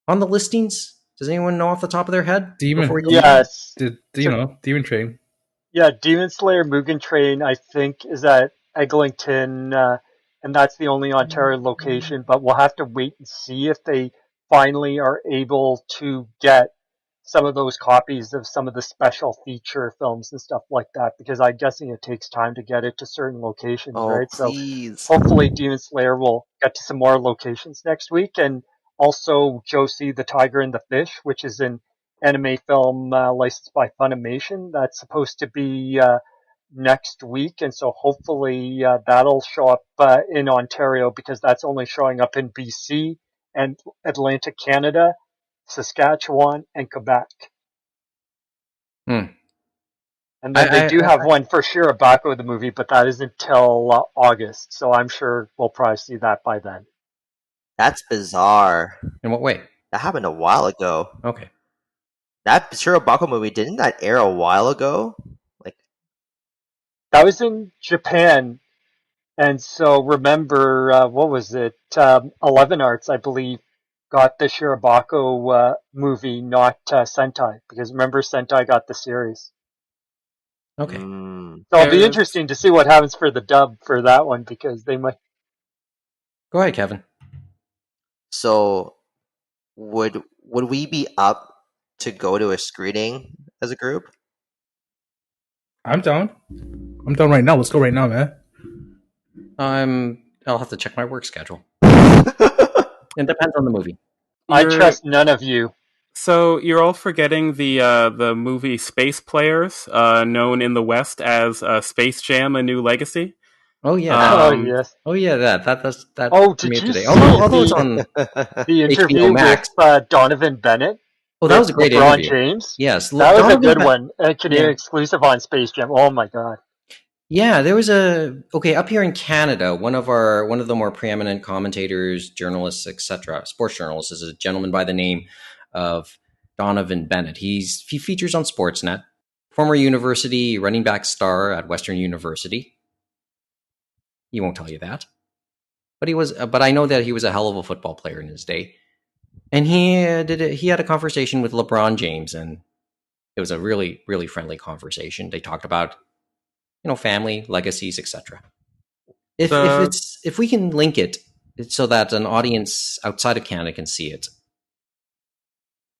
listings? Does anyone know off the top of their head?
Demon Train.
Yeah, Demon Slayer Mugen Train, I think, is at Eglinton, and that's the only Ontario location, but we'll have to wait and see if they finally are able to get some of those copies of some of the special feature films and stuff like that, because I'm guessing it takes time to get it to certain locations, right?
Please.
So hopefully Demon Slayer will get to some more locations next week, and also Josie the Tiger and the Fish, which is an anime film licensed by Funimation. That's supposed to be next week, and so hopefully that'll show up in Ontario, because that's only showing up in BC and Atlantic Canada, Saskatchewan, and Quebec. And then they do have one for Shirobako, the movie, but that isn't until August, so I'm sure we'll probably see that by then.
That's bizarre.
In what way?
That happened a while ago.
Okay.
That Shirobako movie, didn't that air a while ago?
That was in Japan, and so remember, what was it? 11 Arts, I believe, got the Shirobako movie, not Sentai, because remember Sentai got the series.
Okay.
So it'll be interesting to see what happens for the dub for that one, because they might.
Go ahead, Kevin.
So, would we be up to go to a screening as a group?
I'm down. I'm down right now. Let's go right now, man.
I'll have to check my work schedule. It depends on the movie.
I trust none of you.
So you're all forgetting the movie Space Players, known in the West as Space Jam: A New Legacy.
Oh yeah.
Yes.
Oh yeah. That.
Oh, did you
today?
see
Although it's on
the interview
Max.
with Donovan Bennett?
Oh, that was a great
LeBron
interview.
James.
Yes,
that was a good one. A Canadian exclusive on Space Jam. Oh my god.
Yeah, there was up here in Canada, one of the more preeminent commentators, journalists, etc., sports journalists, is a gentleman by the name of Donovan Bennett. He features on Sportsnet, former university running back star at Western University. He won't tell you that, but I know that he was a hell of a football player in his day, and he had a conversation with LeBron James, and it was a really, really friendly conversation. They talked about family, legacies, etc. If we can link it so that an audience outside of Canada can see it,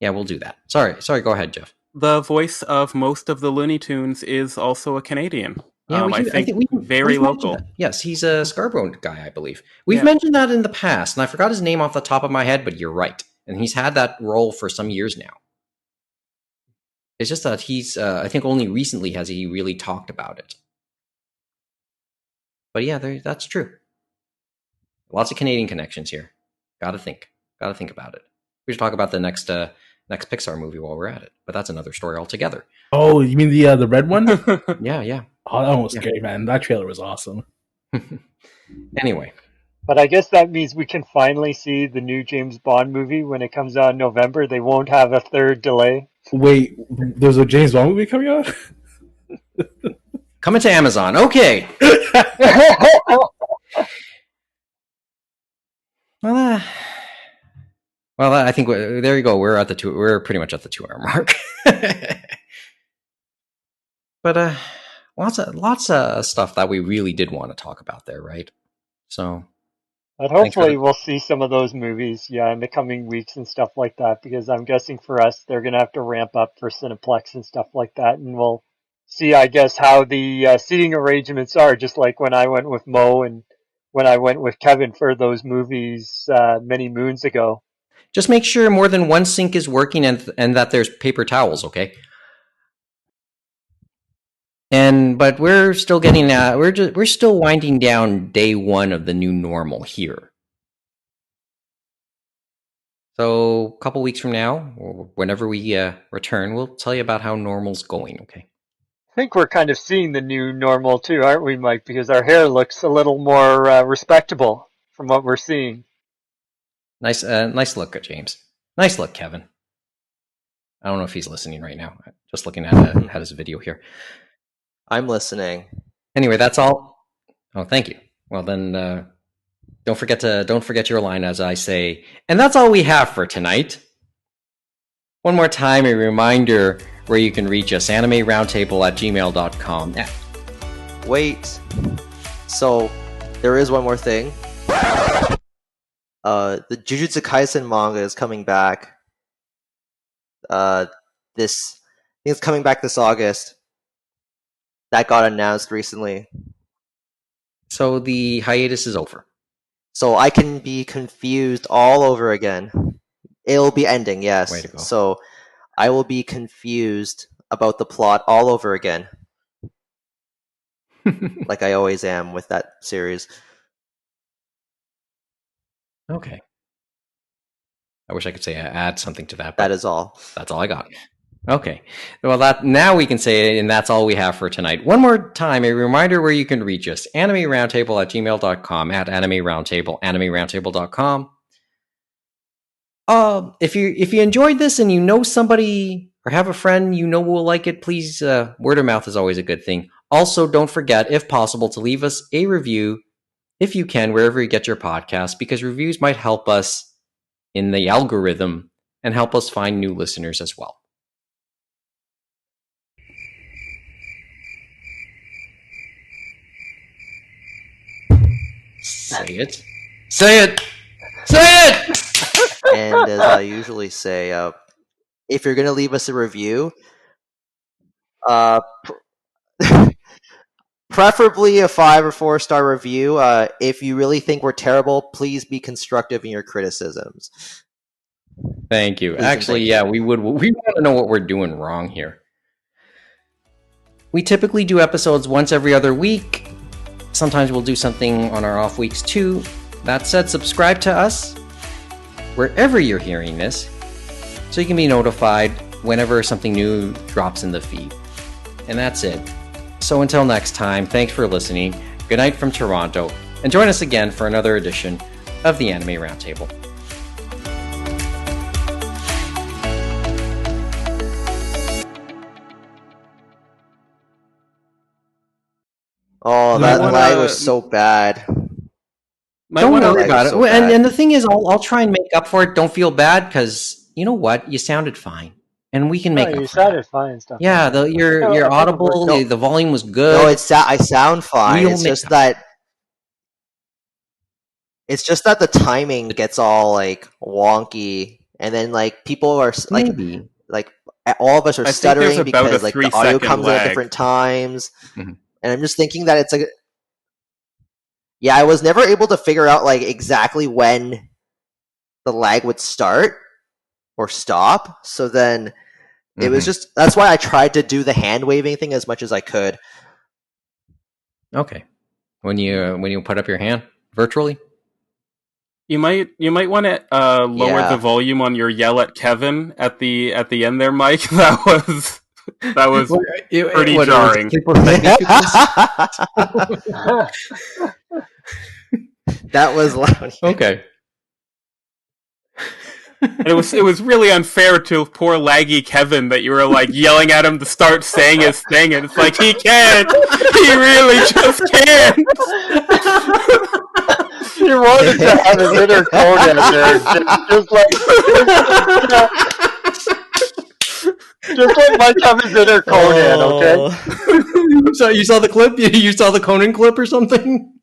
yeah, we'll do that. Sorry, go ahead, Geoff.
The voice of most of the Looney Tunes is also a Canadian.
Yeah,
I think very
we've mentioned
local.
that. Yes, he's a Scarborough guy, I believe. We've mentioned that in the past, and I forgot his name off the top of my head, but you're right. And he's had that role for some years now. It's just that he's, I think only recently has he really talked about it. But yeah, that's true. Lots of Canadian connections here. Gotta think about it. We should talk about the next Pixar movie while we're at it, but that's another story altogether.
Oh, you mean the red one?
Yeah.
Oh, that one was great, man. That trailer was awesome.
Anyway.
But I guess that means we can finally see the new James Bond movie when it comes out in November. They won't have a third delay.
Wait, there's a James Bond movie coming out?
Coming to Amazon. Okay. Well, I think there you go. We're pretty much at the 2 hour mark. But lots of stuff that we really did want to talk about there, right? So,
but hopefully we'll see some of those movies, in the coming weeks and stuff like that. Because I'm guessing for us, they're going to have to ramp up for Cineplex and stuff like that, and we'll see, I guess, how the seating arrangements are. Just like when I went with Mo and when I went with Kevin for those movies many moons ago.
Just make sure more than one sink is working and that there's paper towels, okay? But we're still getting we're still winding down day 1 of the new normal here. So a couple weeks from now, or whenever we return, we'll tell you about how normal's going, okay?
I think we're kind of seeing the new normal too, aren't we, Mike? Because our hair looks a little more respectable from what we're seeing.
Nice look, James. Nice look, Kevin. I don't know if he's listening right now. Just looking at his video here.
I'm listening.
Anyway, that's all. Oh, thank you. Well, then don't forget your line as I say, and that's all we have for tonight. One more time, a reminder where you can reach us: animeroundtable@gmail.com.
Wait. So there is one more thing. The Jujutsu Kaisen manga is coming back. I think it's coming back this August. That got announced recently.
So the hiatus is over.
So I can be confused all over again. It'll be ending, yes.
Way to go.
So I will be confused about the plot all over again. Like I always am with that series.
Okay. I wish I could say add something to that.
That is all.
That's all I got. Okay. Well, now we can say it, and that's all we have for tonight. One more time, a reminder where you can reach us: animeroundtable@gmail.com, @animeroundtable, animeroundtable.com. If you enjoyed this and you know somebody or have a friend you know will like it, please, word of mouth is always a good thing. Also, don't forget, if possible, to leave us a review, if you can, wherever you get your podcast, because reviews might help us in the algorithm and help us find new listeners as well. Say it. Say it! Say it!
And as I usually say, if you're going to leave us a review, preferably a 5 or 4 star review. If you really think we're terrible, please be constructive in your criticisms.
Thank you. Actually, yeah, we want to know what we're doing wrong here. We typically do episodes once every other week. Sometimes we'll do something on our off weeks too. That said, subscribe to us wherever you're hearing this so you can be notified whenever something new drops in the feed. And that's it. So until next time, thanks for listening. Good night from Toronto, and join us again for another edition of the Anime Roundtable.
Oh, that lag was so bad.
Don't worry about it. And the thing is, I'll try and make up for it. Don't feel bad, because you know what? You sounded fine. And we can make up for it.
You sounded fine and stuff.
Yeah, you're audible.
No.
The volume was good.
No, I sound fine. It's just that the timing gets all like wonky, and then like people are like all of us are stuttering because like the audio comes in at different times.
Mm-hmm.
And I'm just thinking that it's like, yeah, I was never able to figure out like exactly when the lag would start or stop. So then it was just, that's why I tried to do the hand waving thing as much as I could.
Okay. When you put up your hand virtually?
You might want to lower the volume on your yell at Kevin at the end there, Mike. That was pretty jarring.
That was loud.
Okay.
It was really unfair to poor laggy Kevin that you were like yelling at him to start saying his thing, and it's like he can't. He really just can't.
You wanted to have his inner Conan there, just like Mike have his inner Conan, okay?
So you saw the clip? You saw the Conan clip or something?